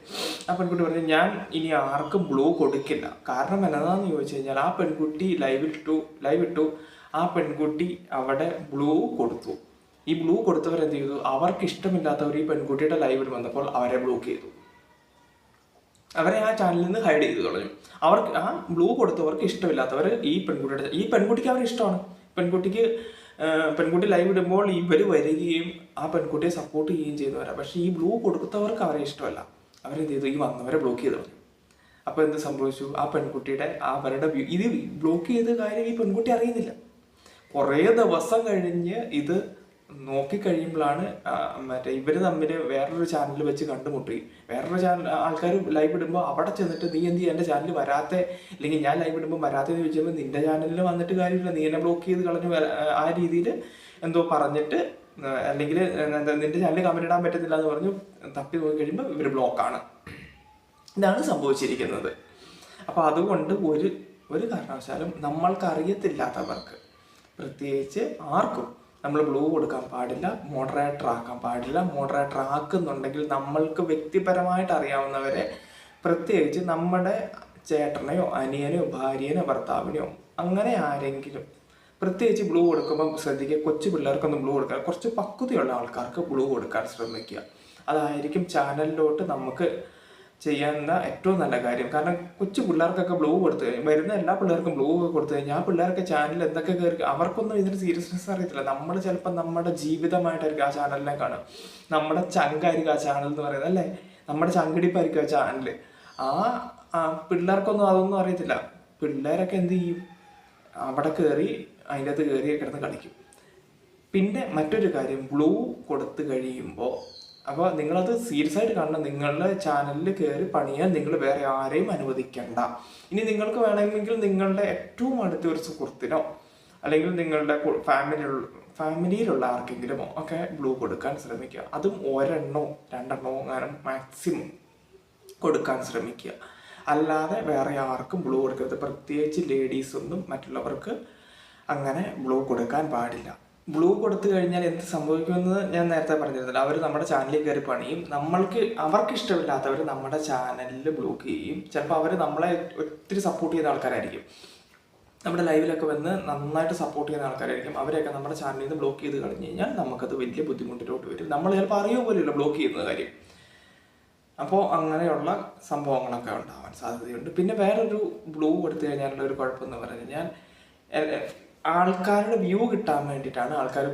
ആ പെൺകുട്ടി പറഞ്ഞു ഞാൻ ഇനി ആർക്കും ബ്ലൂ കൊടുക്കില്ല. കാരണം എന്നതാണെന്ന് ചോദിച്ചു കഴിഞ്ഞാൽ, ആ പെൺകുട്ടി ലൈവ് ഇട്ടു, ആ പെൺകുട്ടി അവിടെ ബ്ലൂ കൊടുത്തു. ഈ ബ്ലൂ കൊടുത്തവരെന്ത് ചെയ്തു? അവർക്ക് ഇഷ്ടമില്ലാത്തവർ ഈ പെൺകുട്ടിയുടെ ലൈവിൽ വന്നപ്പോൾ അവരെ ബ്ലോക്ക് ചെയ്തു. അവരെ ആ ചാനലിൽ നിന്ന് ഹൈഡ് ചെയ്ത് കളഞ്ഞു. അവർക്ക് ആ ബ്ലൂ കൊടുത്തവർക്ക് ഇഷ്ടമില്ലാത്തവർ ഈ പെൺകുട്ടിക്ക് അവരെ ഇഷ്ടമാണ്. പെൺകുട്ടി ലൈവ് ഇടുമ്പോൾ ഇവർ വരികയും ആ പെൺകുട്ടിയെ സപ്പോർട്ട് ചെയ്യുകയും ചെയ്യുന്നവരാണ്. പക്ഷേ ഈ ബ്ലൂ കൊടുത്തവർക്ക് അവരെ ഇഷ്ടമല്ല. അവരെന്ത് ചെയ്തു? ഈ വന്നവരെ ബ്ലോക്ക് ചെയ്ത് കളഞ്ഞു. അപ്പോൾ എന്ത് സംഭവിച്ചു? ആ പെൺകുട്ടിയുടെ അവരുടെ ഇത് ബ്ലോക്ക് ചെയ്ത കാര്യം ഈ പെൺകുട്ടി അറിയുന്നില്ല. കുറേ ദിവസം കഴിഞ്ഞ് ഇത് നോക്കിക്കഴിയുമ്പോഴാണ് ഇവർ തമ്മിൽ വേറൊരു ചാനൽ വെച്ച് കണ്ടുമുട്ടി. വേറൊരു ചാനൽ ആൾക്കാർ ലൈവ് ഇടുമ്പോൾ അവിടെ ചെന്നിട്ട് നീ എന്ത് എൻ്റെ ചാനൽ വരാത്തെ, അല്ലെങ്കിൽ ഞാൻ ലൈവ് ഇടുമ്പോൾ വരാത്തെന്ന് ചോദിച്ചപ്പോൾ നിൻ്റെ ചാനലിൽ വന്നിട്ട് കാര്യമില്ല, നീ എന്നെ ബ്ലോക്ക് ചെയ്ത് കളഞ്ഞു, ആ രീതിയിൽ എന്തോ പറഞ്ഞിട്ട്, അല്ലെങ്കിൽ നിൻ്റെ ചാനൽ കമൻറ്റ് ഇടാൻ പറ്റുന്നില്ല എന്ന് പറഞ്ഞു തപ്പി നോക്കി കഴിയുമ്പോൾ ഇവർ ബ്ലോക്കാണ്. ഇതാണ് സംഭവിച്ചിരിക്കുന്നത്. അപ്പോൾ അതുകൊണ്ട് ഒരു കാരണവശാലും നമ്മൾക്ക് അറിയത്തില്ലാത്തവർക്ക്, പ്രത്യേകിച്ച് ആർക്കും നമ്മൾ ബ്ലൂ കൊടുക്കാൻ പാടില്ല, മോഡറേറ്റർ ആക്കാൻ പാടില്ല. മോഡറേറ്റർ ആക്കുന്നുണ്ടെങ്കിൽ നമ്മൾക്ക് വ്യക്തിപരമായിട്ട് അറിയാവുന്നവരെ, പ്രത്യേകിച്ച് നമ്മുടെ ചേട്ടനെയോ അനിയനെയോ ഭാര്യനെയോ ഭർത്താവിനെയോ അങ്ങനെ ആരെങ്കിലും പ്രത്യേകിച്ച് ബ്ലൂ കൊടുക്കുമ്പോൾ ശ്രദ്ധിക്കുക. കൊച്ചു പിള്ളേർക്കൊന്നും ബ്ലൂ കൊടുക്കുക, കുറച്ച് പക്വതയുള്ള ആൾക്കാർക്ക് ബ്ലൂ കൊടുക്കാൻ ശ്രമിക്കുക. അതായിരിക്കും ചാനലിലോട്ട് നമുക്ക് ചെയ്യാവുന്ന ഏറ്റവും നല്ല കാര്യം. കാരണം കൊച്ചു പിള്ളേർക്കൊക്കെ ബ്ലൂ കൊടുത്തു കഴിഞ്ഞാൽ, വരുന്ന എല്ലാ പിള്ളേർക്കും ബ്ലൂ കൊടുത്തു കഴിഞ്ഞാൽ ആ പിള്ളേർക്ക് ചാനൽ എന്തൊക്കെ കയറി, അവർക്കൊന്നും ഇതിന് സീരിയസ്നെസ് അറിയത്തില്ല. നമ്മൾ ചിലപ്പോൾ നമ്മുടെ ജീവിതമായിട്ടായിരിക്കും ആ ചാനലിനെ കാണും. നമ്മുടെ ചങ്കായിരിക്കും ആ ചാനൽ എന്ന് പറയുന്നത്, അല്ലേ? നമ്മുടെ ചങ്കിടിപ്പായിരിക്കും ആ ചാനൽ. ആ പിള്ളേർക്കൊന്നും അതൊന്നും അറിയത്തില്ല. പിള്ളേരൊക്കെ എന്ത് ചെയ്യും? അവിടെ കയറി അതിൻ്റെ അകത്ത് കയറി കിടന്ന് കളിക്കും. പിന്നെ മറ്റൊരു കാര്യം, ബ്ലൂ കൊടുത്തു കഴിയുമ്പോൾ, അപ്പോൾ നിങ്ങളത് സീരിയസ് ആയിട്ട് കാണണം. നിങ്ങളുടെ ചാനലിൽ കയറി പണിയാൻ നിങ്ങൾ വേറെ ആരെയും അനുവദിക്കണ്ട. ഇനി നിങ്ങൾക്ക് വേണമെങ്കിൽ നിങ്ങളുടെ ഏറ്റവും അടുത്ത ഒരു സുഹൃത്തിനോ അല്ലെങ്കിൽ നിങ്ങളുടെ ഫാമിലിയിലുള്ള ആർക്കെങ്കിലുമോ ഒക്കെ ബ്ലൂ കൊടുക്കാൻ ശ്രമിക്കുക. അതും ഒരെണ്ണോ രണ്ടെണ്ണോ അങ്ങനെ മാക്സിമം കൊടുക്കാൻ ശ്രമിക്കുക. അല്ലാതെ വേറെ ആർക്കും ബ്ലൂ കൊടുക്കരുത്. പ്രത്യേകിച്ച് ലേഡീസൊന്നും മറ്റുള്ളവർക്ക് അങ്ങനെ ബ്ലൂ കൊടുക്കാൻ പാടില്ല. ബ്ലൂ കൊടുത്തു കഴിഞ്ഞാൽ എന്ത് സംഭവിക്കുമെന്ന് ഞാൻ നേരത്തെ പറഞ്ഞിരുന്നില്ല. അവർ നമ്മുടെ ചാനലിൽ കയറി പണിയും. അവർക്ക് ഇഷ്ടമില്ലാത്തവർ നമ്മുടെ ചാനലിൽ ബ്ലോക്ക് ചെയ്യും. ചിലപ്പോൾ അവർ നമ്മളെ ഒത്തിരി സപ്പോർട്ട് ചെയ്യുന്ന ആൾക്കാരായിരിക്കും. നമ്മുടെ ലൈവിലൊക്കെ വന്ന് നന്നായിട്ട് സപ്പോർട്ട് ചെയ്യുന്ന ആൾക്കാരായിരിക്കും. അവരെയൊക്കെ നമ്മുടെ ചാനലിൽ നിന്ന് ബ്ലോക്ക് ചെയ്ത് കളഞ്ഞു കഴിഞ്ഞാൽ നമുക്കത് വലിയ ബുദ്ധിമുട്ടിലോട്ട് വരും. നമ്മൾ ചിലപ്പോൾ അറിയോ പോലെയല്ല ബ്ലോക്ക് ചെയ്യുന്ന കാര്യം. അപ്പോൾ അങ്ങനെയുള്ള സംഭവങ്ങളൊക്കെ ഉണ്ടാവാൻ സാധ്യതയുണ്ട്. പിന്നെ വേറൊരു ബ്ലൂ കൊടുത്തു കഴിഞ്ഞാലുള്ള ഒരു കുഴപ്പമെന്ന് പറഞ്ഞു കഴിഞ്ഞാൽ, ആൾക്കാരുടെ വ്യൂ കിട്ടാൻ വേണ്ടിയിട്ടാണ് ആൾക്കാർ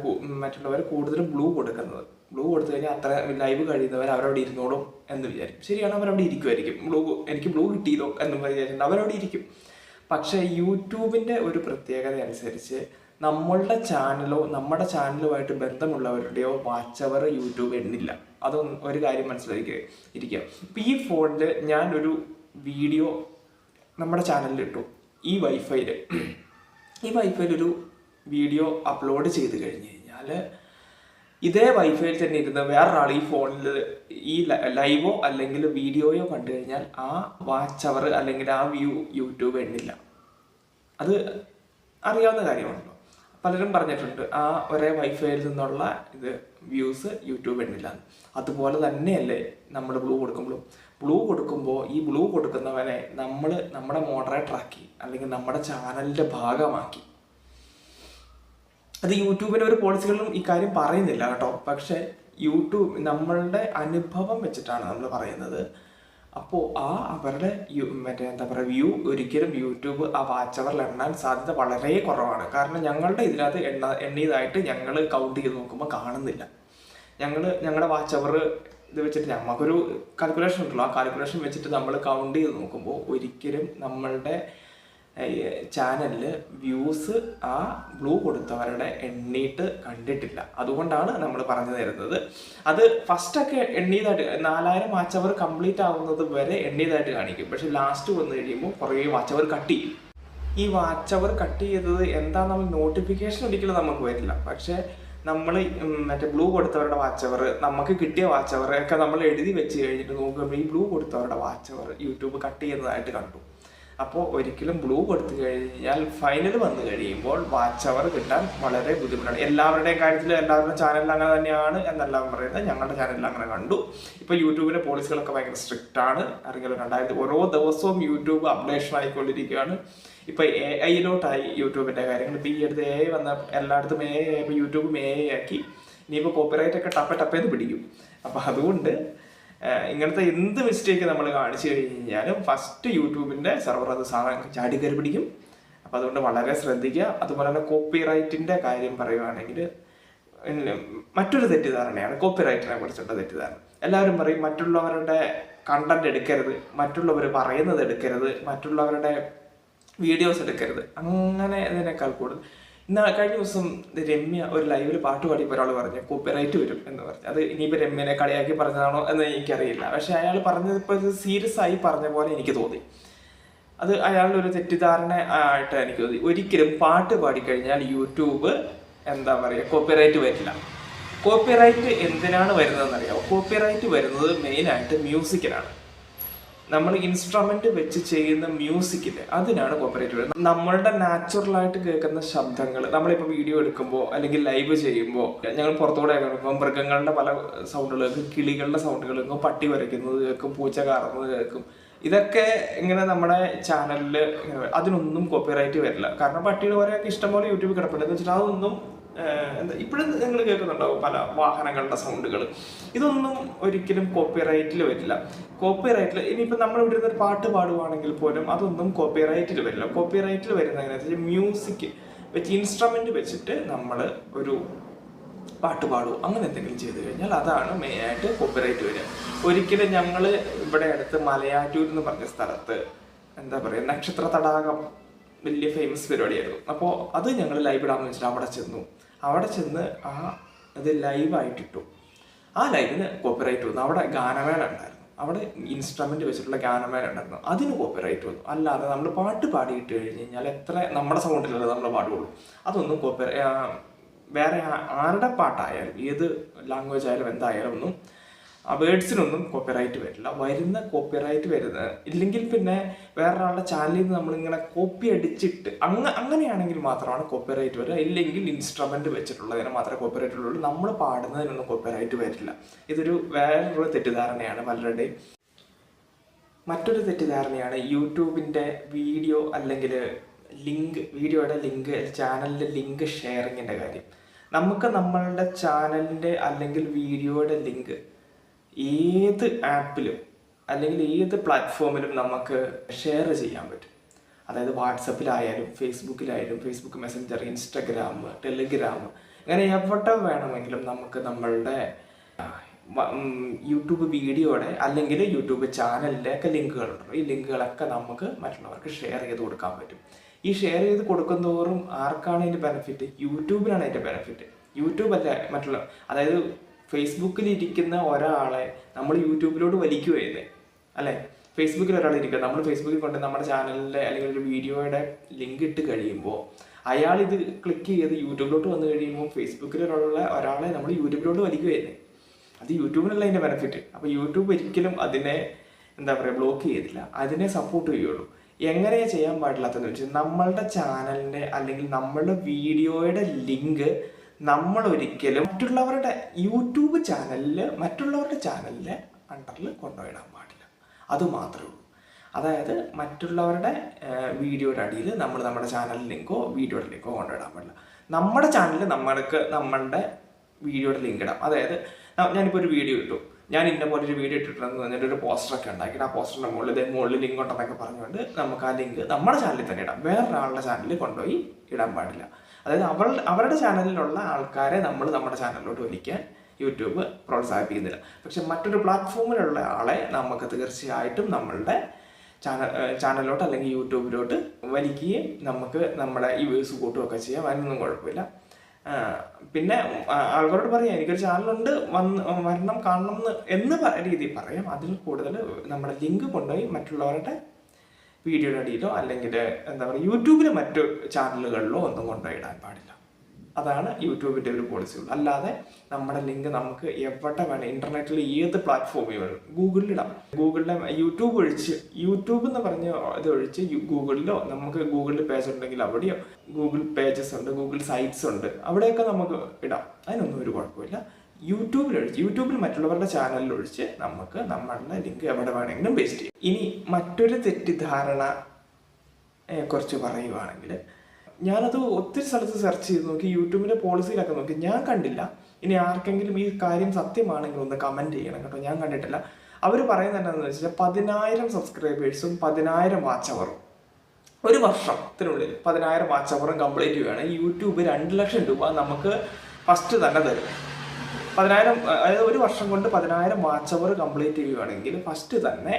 മറ്റുള്ളവർ കൂടുതലും ബ്ലൂ കൊടുക്കുന്നത്. ബ്ലൂ കൊടുത്തു കഴിഞ്ഞാൽ അത്ര ലൈവ് കഴിയുന്നവർ അവരവിടെ ഇരുന്നോളും എന്ന് വിചാരിക്കും. ശരിയാണ്, അവരവിടെ ഇരിക്കുമായിരിക്കും. എനിക്ക് ബ്ലൂ കിട്ടിയല്ലോ എന്ന് വിചാരിച്ചിട്ടുണ്ട് അവരവിടെ ഇരിക്കും. പക്ഷേ യൂട്യൂബിൻ്റെ ഒരു പ്രത്യേകത അനുസരിച്ച് നമ്മളുടെ ചാനലോ നമ്മുടെ ചാനലുമായിട്ട് ബന്ധമുള്ളവരുടെയോ വാച്ച് അവർ യൂട്യൂബ് എണ്ണില്ല. അതൊന്നും ഒരു കാര്യം മനസ്സിലാക്കി ഇരിക്കുക. ഇപ്പം ഈ ഫോണിൽ ഞാനൊരു വീഡിയോ നമ്മുടെ ചാനലിൽ ഇട്ടു. ഈ വൈഫൈയിൽ ഒരു വീഡിയോ അപ്ലോഡ് ചെയ്ത് കഴിഞ്ഞ് കഴിഞ്ഞാൽ ഇതേ വൈഫൈയിൽ തന്നെ ഇരുന്ന് വേറൊരാൾ ഈ ഫോണിൽ ഈ ലൈവോ അല്ലെങ്കിൽ വീഡിയോയോ കണ്ടു കഴിഞ്ഞാൽ ആ വാച്ച് അവർ അല്ലെങ്കിൽ ആ വ്യൂ യൂട്യൂബ് എണ്ണില്ല. അത് അറിയാവുന്ന കാര്യമാണല്ലോ. പലരും പറഞ്ഞിട്ടുണ്ട് ആ ഒരേ വൈഫൈയിൽ നിന്നുള്ള വ്യൂസ് യൂട്യൂബ് എണ്ണില്ല. അതുപോലെ തന്നെയല്ലേ നമ്മൾ ബ്ലൂ കൊടുക്കുമ്പോൾ ഈ ബ്ലൂ കൊടുക്കുന്നവനെ നമ്മൾ നമ്മുടെ മോഡറേറ്ററാക്കി അല്ലെങ്കിൽ നമ്മുടെ ചാനലിൻ്റെ ഭാഗമാക്കി. അത് യൂട്യൂബിൻ്റെ ഒരു പോളിസികളിലും ഈ കാര്യം പറയുന്നില്ല കേട്ടോ. പക്ഷേ യൂട്യൂബ് നമ്മളുടെ അനുഭവം വെച്ചിട്ടാണ് നമ്മൾ പറയുന്നത്. അപ്പോൾ അവരുടെ വ്യൂ ഒരിക്കലും യൂട്യൂബ് ആ വാച്ച് അവറിൽ എണ്ണാൻ സാധ്യത വളരെ കുറവാണ്. കാരണം ഞങ്ങളുടെ ഇതിനകത്ത് എണ്ണിയതായിട്ട് ഞങ്ങൾ കൗണ്ട് ചെയ്ത് നോക്കുമ്പോൾ കാണുന്നില്ല. ഞങ്ങളുടെ വാച്ച് അവർ ഇത് വെച്ചിട്ട് നമുക്കൊരു കാൽക്കുലേഷൻ ഉണ്ടല്ലോ. ആ കാൽക്കുലേഷൻ വെച്ചിട്ട് നമ്മൾ കൗണ്ട് ചെയ്ത് നോക്കുമ്പോൾ ഒരിക്കലും നമ്മളുടെ ചാനലിൽ വ്യൂസ് ആ ബ്ലൂ കൊടുത്തവരുടെ എണ്ണീട്ട് കണ്ടിട്ടില്ല. അതുകൊണ്ടാണ് നമ്മൾ പറഞ്ഞു തരുന്നത്. അത് ഫസ്റ്റൊക്കെ എണ്ണീതായിട്ട് 4000 വാച്ച് അവർ കംപ്ലീറ്റ് ആവുന്നത് വരെ എണ്ണീതായിട്ട് കാണിക്കും. പക്ഷെ ലാസ്റ്റ് വന്നു കഴിയുമ്പോൾ കുറേ വാച്ച് അവർ കട്ട് ചെയ്യും. ഈ വാച്ച് അവർ കട്ട് ചെയ്തത് എന്താ, നമ്മൾ നോട്ടിഫിക്കേഷൻ ഒരിക്കലും നമുക്ക് വരില്ല. പക്ഷേ നമ്മൾ ബ്ലൂ കൊടുത്തവരുടെ വാച്ച് അവർ, നമുക്ക് കിട്ടിയ വാച്ച് അവർ ഒക്കെ നമ്മൾ എഴുതി വെച്ച് കഴിഞ്ഞിട്ട് നോക്കുമ്പോൾ ഈ ബ്ലൂ കൊടുത്തവരുടെ വാച്ച് അവർ യൂട്യൂബ് കട്ട് ചെയ്യുന്നതായിട്ട് കണ്ടു. അപ്പോൾ ഒരിക്കലും ബ്ലൂ കൊടുത്തു കഴിഞ്ഞാൽ ഫൈനൽ വന്നു കഴിയുമ്പോൾ വാച്ച് അവർ കിട്ടാൻ വളരെ ബുദ്ധിമുട്ടാണ്. എല്ലാവരുടെയും കാര്യത്തിൽ എല്ലാവരുടെയും ചാനലിൽ അങ്ങനെ തന്നെയാണ് എന്നെല്ലാം പറയുന്നത്. ഞങ്ങളുടെ ചാനലിൽ അങ്ങനെ കണ്ടു. ഇപ്പോൾ യൂട്യൂബിൻ്റെ പോളിസികളൊക്കെ ഭയങ്കര സ്ട്രിക്റ്റ് ആണ്. അറിയാലോ, ഓരോ ദിവസവും യൂട്യൂബ് അപ്ഡേഷൻ ആയിക്കൊണ്ടിരിക്കുകയാണ്. ഇപ്പോൾ AI യൂട്യൂബിൻ്റെ കാര്യങ്ങൾ. ഇപ്പോൾ ഈ അടുത്ത് AI വന്ന എല്ലായിടത്തും AI ഇപ്പോൾ യൂട്യൂബും AI ആക്കി. ഇനിയിപ്പോൾ കോപ്പിറൈറ്റ് ഒക്കെ ടപ്പേന്ന് പിടിക്കും. അപ്പോൾ അതുകൊണ്ട് ഇങ്ങനത്തെ എന്ത് മിസ്റ്റേക്ക് നമ്മൾ കാണിച്ചു കഴിഞ്ഞാലും ഫസ്റ്റ് യൂട്യൂബിൻ്റെ സെർവർ അത് സാധനം ചാടി കയറി പിടിക്കും. അപ്പോൾ അതുകൊണ്ട് വളരെ ശ്രദ്ധിക്കുക. അതുപോലെ തന്നെ കോപ്പിറൈറ്റിൻ്റെ കാര്യം പറയുകയാണെങ്കിൽ മറ്റൊരു തെറ്റിദ്ധാരണയാണ് കോപ്പിറൈറ്റിനെ കുറിച്ചുള്ള തെറ്റിദ്ധാരണ. എല്ലാവരും പറയും മറ്റുള്ളവരുടെ കണ്ടന്റ് എടുക്കരുത്, മറ്റുള്ളവർ പറയുന്നത് എടുക്കരുത്, മറ്റുള്ളവരുടെ വീഡിയോസ് എടുക്കരുത്. അങ്ങനെ ഇതിനേക്കാൾ കൂടുതൽ കഴിഞ്ഞ ദിവസം രമ്യ ഒരു ലൈവിൽ പാട്ട് പാടിയപ്പോൾ ഒരാൾ പറഞ്ഞു കോപ്പിറൈറ്റ് വരും എന്ന് പറഞ്ഞു. അത് ഇനിയിപ്പോൾ രമ്യനെ കളിയാക്കി പറഞ്ഞതാണോ എന്ന് എനിക്കറിയില്ല. പക്ഷെ അയാൾ പറഞ്ഞത് ഇപ്പോൾ ഇത് സീരിയസ് ആയി പറഞ്ഞ പോലെ എനിക്ക് തോന്നി. അത് അയാളുടെ ഒരു തെറ്റിദ്ധാരണ ആയിട്ട് എനിക്ക് തോന്നി. ഒരിക്കലും പാട്ട് പാടിക്കഴിഞ്ഞാൽ യൂട്യൂബ് കോപ്പിറൈറ്റ് വരില്ല. കോപ്പിറൈറ്റ് എന്തിനാണ് വരുന്നതെന്നറിയാമോ? കോപ്പിറൈറ്റ് വരുന്നത് മെയിനായിട്ട് മ്യൂസിക്കിനാണ്. നമ്മൾ ഇൻസ്ട്രുമെന്റ് വെച്ച് ചെയ്യുന്ന മ്യൂസിക്കില്ലേ അതിനാണ് കോപ്പറേറ്റ് വരുന്നത്. നമ്മളുടെ നാച്ചുറലായിട്ട് കേൾക്കുന്ന ശബ്ദങ്ങൾ നമ്മളിപ്പോൾ വീഡിയോ എടുക്കുമ്പോൾ അല്ലെങ്കിൽ ലൈവ് ചെയ്യുമ്പോൾ ഞങ്ങൾ പുറത്തുകൂടെ കേൾക്കുമ്പോൾ മൃഗങ്ങളുടെ പല സൗണ്ടുകൾ കേൾക്കും, കിളികളുടെ സൗണ്ടുകൾ കേൾക്കും, പട്ടി വരയ്ക്കുന്നത് കേൾക്കും, പൂച്ച കാറുന്നത് കേൾക്കും. ഇതൊക്കെ ഇങ്ങനെ നമ്മുടെ ചാനലിൽ അതിനൊന്നും കോപ്പിറൈറ്റ് വരില്ല. കാരണം പട്ടിയുടെ കുറേയൊക്കെ ഇഷ്ടംപോലെ യൂട്യൂബിൽ കിടപ്പുണ്ട് എന്ന് വെച്ചിട്ട് അതൊന്നും എന്താ ഇപ്പോഴും നിങ്ങൾ കേൾക്കുന്നുണ്ടാവും പല വാഹനങ്ങളുടെ സൗണ്ടുകൾ. ഇതൊന്നും ഒരിക്കലും കോപ്പിറൈറ്റിൽ വരില്ല. കോപ്പിറൈറ്റിൽ ഇനിയിപ്പോൾ നമ്മൾ ഇവിടെ ഒരു പാട്ട് പാടുവാണെങ്കിൽ പോലും അതൊന്നും കോപ്പിറൈറ്റിൽ വരില്ല. കോപ്പിറൈറ്റിൽ വരുന്നതിനകത്ത് മ്യൂസിക് വെച്ച് ഇൻസ്ട്രുമെന്റ് വെച്ചിട്ട് നമ്മൾ ഒരു പാട്ട് പാടുമോ അങ്ങനെ എന്തെങ്കിലും ചെയ്തു കഴിഞ്ഞാൽ അതാണ് മെയിനായിട്ട് കോപ്പിറൈറ്റ് വരിക. ഒരിക്കലും ഞങ്ങൾ ഇവിടെ അടുത്ത് മലയാറ്റൂർ എന്ന് പറഞ്ഞ സ്ഥലത്ത് എന്താ പറയുക നക്ഷത്ര തടാകം വലിയ ഫേമസ് പരിപാടിയായിരുന്നു. അപ്പോൾ അത് ഞങ്ങൾ ലൈവ് ഇടാമെന്ന് വെച്ചിട്ട് അവിടെ ചെന്ന് അത് ലൈവായിട്ടിട്ടു. ആ ലൈവിന് കോപ്പിറൈറ്റ് വന്നു. അവിടെ ഗാനമേള ഉണ്ടായിരുന്നു, അവിടെ ഇൻസ്ട്രുമെന്റ് വെച്ചിട്ടുള്ള ഗാനമേള ഉണ്ടായിരുന്നു, അതിന് കോപ്പിറൈറ്റ് വന്നു. അല്ലാതെ നമ്മൾ പാട്ട് പാടിയിട്ട് കഴിഞ്ഞ് കഴിഞ്ഞാൽ എത്ര നമ്മുടെ സൗണ്ടിലല്ലേ നമ്മൾ പാടുകയുള്ളൂ. അതൊന്നും വേറെ ആരുടെ പാട്ടായാലും ഏത് ലാംഗ്വേജ് ആയാലും എന്തായാലും ഒന്നും വേർഡ്സിനൊന്നും കോപ്പിറൈറ്റ് വരില്ല. കോപ്പിറൈറ്റ് വരുന്നത് ഇല്ലെങ്കിൽ പിന്നെ വേറൊരാളുടെ ചാനലിൽ നിന്ന് നമ്മളിങ്ങനെ കോപ്പി അടിച്ചിട്ട് അങ്ങനെയാണെങ്കിൽ മാത്രമാണ് കോപ്പിറൈറ്റ് വരിക. ഇല്ലെങ്കിൽ ഇൻസ്ട്രുമെന്റ് വെച്ചിട്ടുള്ളതിന് മാത്രമേ കോപ്പിറൈറ്റ് ഉള്ളൂ. നമ്മൾ പാടുന്നതിനൊന്നും കോപ്പിറൈറ്റ് വരില്ല. ഇതൊരു വേറൊരു തെറ്റിദ്ധാരണയാണ് പലരുടെയും. മറ്റൊരു തെറ്റിദ്ധാരണയാണ് യൂട്യൂബിൻ്റെ വീഡിയോ അല്ലെങ്കിൽ വീഡിയോയുടെ ലിങ്ക് ചാനലിൻ്റെ ലിങ്ക് ഷെയറിങ്ങിൻ്റെ കാര്യം. നമുക്ക് നമ്മളുടെ ചാനലിൻ്റെ അല്ലെങ്കിൽ വീഡിയോയുടെ ലിങ്ക് ഏത് ആപ്പിലും അല്ലെങ്കിൽ ഏത് പ്ലാറ്റ്ഫോമിലും നമുക്ക് ഷെയർ ചെയ്യാൻ പറ്റും. അതായത് വാട്സപ്പിലായാലും ഫേസ്ബുക്ക് മെസ്സഞ്ചർ, ഇൻസ്റ്റഗ്രാം, ടെലിഗ്രാം, അങ്ങനെ എവിടെ വേണമെങ്കിലും നമുക്ക് നമ്മളുടെ യൂട്യൂബ് വീഡിയോയുടെ അല്ലെങ്കിൽ യൂട്യൂബ് ചാനലിൻ്റെ ഒക്കെ ലിങ്കുകളുണ്ട്. ഈ ലിങ്കുകളൊക്കെ നമുക്ക് മറ്റുള്ളവർക്ക് ഷെയർ ചെയ്ത് കൊടുക്കാൻ പറ്റും. ഈ ഷെയർ ചെയ്ത് കൊടുക്കുന്നതോറും ആർക്കാണ് അതിൻ്റെ ബെനിഫിറ്റ്? യൂട്യൂബിനാണ് അതിൻ്റെ ബെനിഫിറ്റ്. യൂട്യൂബ് അല്ല മറ്റുള്ള, അതായത് ഫേസ്ബുക്കിൽ ഇരിക്കുന്ന ഒരാളെ നമ്മൾ യൂട്യൂബിലോട്ട് വലിക്കുകയെന്നേ അല്ലേ. ഫേസ്ബുക്കിൽ ഒരാൾ ഇരിക്കുക, നമ്മൾ ഫേസ്ബുക്കിൽ കൊണ്ട് നമ്മുടെ ചാനലിൻ്റെ അല്ലെങ്കിൽ ഒരു വീഡിയോയുടെ ലിങ്ക് ഇട്ട് കഴിയുമ്പോൾ അയാൾ ഇത് ക്ലിക്ക് ചെയ്ത് യൂട്യൂബിലോട്ട് വന്നു കഴിയുമ്പോൾ ഫേസ്ബുക്കിലുള്ള ഒരാളെ നമ്മൾ യൂട്യൂബിലോട്ട് വലിക്കുകയെന്നേ. അത് യൂട്യൂബിനുള്ള അതിൻ്റെ ബെനിഫിറ്റ്. അപ്പോൾ യൂട്യൂബ് ഒരിക്കലും അതിനെ ബ്ലോക്ക് ചെയ്തില്ല, അതിനെ സപ്പോർട്ട് ചെയ്യുള്ളൂ. എങ്ങനെയാണ് ചെയ്യാൻ പാടില്ലാത്തതെന്ന് വെച്ചാൽ നമ്മളുടെ ചാനലിൻ്റെ അല്ലെങ്കിൽ നമ്മളുടെ വീഡിയോയുടെ ലിങ്ക് നമ്മൾ ഒരിക്കലും മറ്റുള്ളവരുടെ യൂട്യൂബ് മറ്റുള്ളവരുടെ ചാനലിലെ അണ്ടറിൽ കൊണ്ടുപോയിടാൻ പാടില്ല. അത് മാത്രമേ ഉള്ളൂ. അതായത് മറ്റുള്ളവരുടെ വീഡിയോയുടെ അടിയിൽ നമ്മൾ നമ്മുടെ ചാനൽ ലിങ്കോ വീഡിയോയുടെ ലിങ്കോ കൊണ്ടുവിടാൻ പാടില്ല. നമ്മുടെ ചാനലിൽ നമ്മളുടെ വീഡിയോയുടെ ലിങ്ക് ഇടാം. അതായത് ഞാനിപ്പോൾ ഒരു വീഡിയോ ഇട്ടു, ഞാൻ ഇന്ന പോലെ ഒരു വീഡിയോ ഇട്ടിട്ടുണ്ടെന്ന് പറഞ്ഞിട്ട് ഒരു പോസ്റ്ററൊക്കെ ഉണ്ടാക്കിയിട്ട് ആ പോസ്റ്ററിൻ്റെ മുകളിൽ ലിങ്ക് ഉണ്ടെന്നൊക്കെ പറഞ്ഞുകൊണ്ട് നമുക്ക് ആ ലിങ്ക് നമ്മുടെ ചാനലിൽ തന്നെ ഇടാം. വേറൊരാളുടെ ചാനലിൽ കൊണ്ടുപോയി ഇടാൻ പാടില്ല. അതായത് അവരുടെ ചാനലിലുള്ള ആൾക്കാരെ നമ്മൾ നമ്മുടെ ചാനലിലോട്ട് വലിക്കാൻ യൂട്യൂബ് പ്രോത്സാഹിപ്പിക്കുന്നില്ല. പക്ഷെ മറ്റൊരു പ്ലാറ്റ്ഫോമിലുള്ള ആളെ നമുക്ക് തീർച്ചയായിട്ടും നമ്മളുടെ ചാനലിലോട്ട് അല്ലെങ്കിൽ യൂട്യൂബിലോട്ട് വലിക്കുകയും നമുക്ക് നമ്മുടെ ഈ വ്യൂസ് കൂട്ടുകയൊക്കെ ചെയ്യാം. അതിനൊന്നും കുഴപ്പമില്ല. പിന്നെ ആൾക്കാരോട് പറയാം എനിക്കൊരു ചാനലുണ്ട്, വരണം കാണണം എന്ന് രീതിയിൽ പറയാം. അതിൽ കൂടുതൽ നമ്മുടെ ലിങ്ക് കൊണ്ടുപോയി മറ്റുള്ളവരുടെ വീഡിയോയുടെ അടിയിലോ അല്ലെങ്കിൽ യൂട്യൂബിലെ മറ്റു ചാനലുകളിലോ ഒന്നും കൊണ്ടുപോയി ഇടാൻ പാടില്ല. അതാണ് യൂട്യൂബിൻ്റെ ഒരു പോളിസി ഉള്ളൂ. അല്ലാതെ നമ്മുടെ ലിങ്ക് നമുക്ക് എവിടെ വേണം ഇൻ്റർനെറ്റിൽ ഏത് പ്ലാറ്റ്ഫോമിൽ വേണം ഗൂഗിളിലിടാം. ഗൂഗിളിലെ യൂട്യൂബ് എന്ന് പറഞ്ഞ ഇത് ഒഴിച്ച് ഗൂഗിളിലോ നമുക്ക് ഗൂഗിളിൽ പേജ് ഉണ്ടെങ്കിൽ അവിടെയോ ഗൂഗിൾ പേജസ് ഉണ്ട്, ഗൂഗിൾ സൈറ്റ്സ് ഉണ്ട്, അവിടെയൊക്കെ നമുക്ക് ഇടാം. അതിനൊന്നും ഒരു കുഴപ്പമില്ല. യൂട്യൂബിൽ മറ്റുള്ളവരുടെ ചാനലിൽ ഒഴിച്ച് നമുക്ക് നമ്മളുടെ ലിങ്ക് എവിടെ വേണമെങ്കിലും പേസ്റ്റ് ചെയ്യാം. ഇനി മറ്റൊരു തെറ്റിദ്ധാരണയെ കുറിച്ച് പറയുവാണെങ്കിൽ ഞാനത് ഒത്തിരി സ്ഥലത്ത് സെർച്ച് ചെയ്ത് നോക്കി, യൂട്യൂബിൻ്റെ പോളിസിയിലൊക്കെ നോക്കി, ഞാൻ കണ്ടില്ല. ഇനി ആർക്കെങ്കിലും ഈ കാര്യം സത്യമാണെങ്കിൽ ഒന്ന് കമൻറ്റ് ചെയ്യണം കേട്ടോ, ഞാൻ കണ്ടിട്ടില്ല. അവർ പറയുന്നത് എന്താണെന്ന് വെച്ചാൽ 10,000 സബ്സ്ക്രൈബേഴ്സും 10,000 വാച്ച് അവറും ഒരു വർഷത്തിനുള്ളിൽ 10,000 വാച്ച് അവറും കംപ്ലീറ്റ് ചെയ്യുകയാണ് യൂട്യൂബ് 2 ലക്ഷം രൂപ നമുക്ക് ഫസ്റ്റ് തന്നെ തരും. 10,000 അതായത് ഒരു വർഷം കൊണ്ട് 10,000 വാച്ച് അവർ കംപ്ലീറ്റ് ചെയ്യുകയാണെങ്കിൽ ഫസ്റ്റ് തന്നെ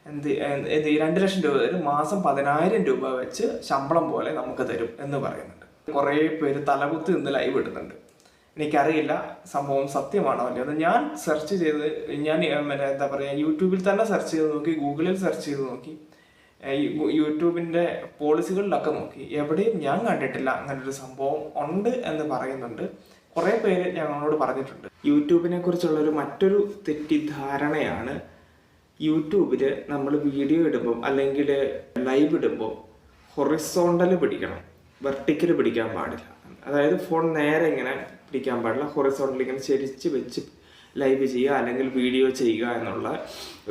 2 ലക്ഷം രൂപ തരും. മാസം 10,000 രൂപ വെച്ച് ശമ്പളം പോലെ നമുക്ക് തരും എന്ന് പറയുന്നുണ്ട്. കുറേ പേര് തലകുത്തി നിന്ന് ലൈവ് ഇടുന്നുണ്ട്. എനിക്കറിയില്ല സംഭവം സത്യമാണോ അല്ലയോ എന്ന്. ഞാൻ സെർച്ച് ചെയ്ത് യൂട്യൂബിൽ തന്നെ സെർച്ച് ചെയ്ത് നോക്കി, ഗൂഗിളിൽ സെർച്ച് ചെയ്ത് നോക്കി, യൂട്യൂബിൻ്റെ പോളിസികളിലൊക്കെ നോക്കി, എവിടെയും ഞാൻ കണ്ടിട്ടില്ല അങ്ങനൊരു സംഭവം ഉണ്ട് എന്ന് പറയുന്നുണ്ട്. കുറേ പേര് ഞങ്ങളോട് പറഞ്ഞിട്ടുണ്ട്. യൂട്യൂബിനെ കുറിച്ചുള്ളൊരു മറ്റൊരു തെറ്റിദ്ധാരണയാണ് യൂട്യൂബിൽ നമ്മൾ വീഡിയോ ഇടുമ്പോൾ അല്ലെങ്കിൽ ലൈവ് ഇടുമ്പോൾ ഹൊറിസോണ്ടൽ പിടിക്കണം, വെർട്ടിക്കൽ പിടിക്കാൻ പാടില്ല. അതായത് ഫോൺ നേരെ ഇങ്ങനെ പിടിക്കാൻ പാടില്ല, ഹൊറിസോണ്ടൽ ഇങ്ങനെ ചെരിച്ച് വെച്ച് ലൈവ് ചെയ്യുക അല്ലെങ്കിൽ വീഡിയോ ചെയ്യുക എന്നുള്ള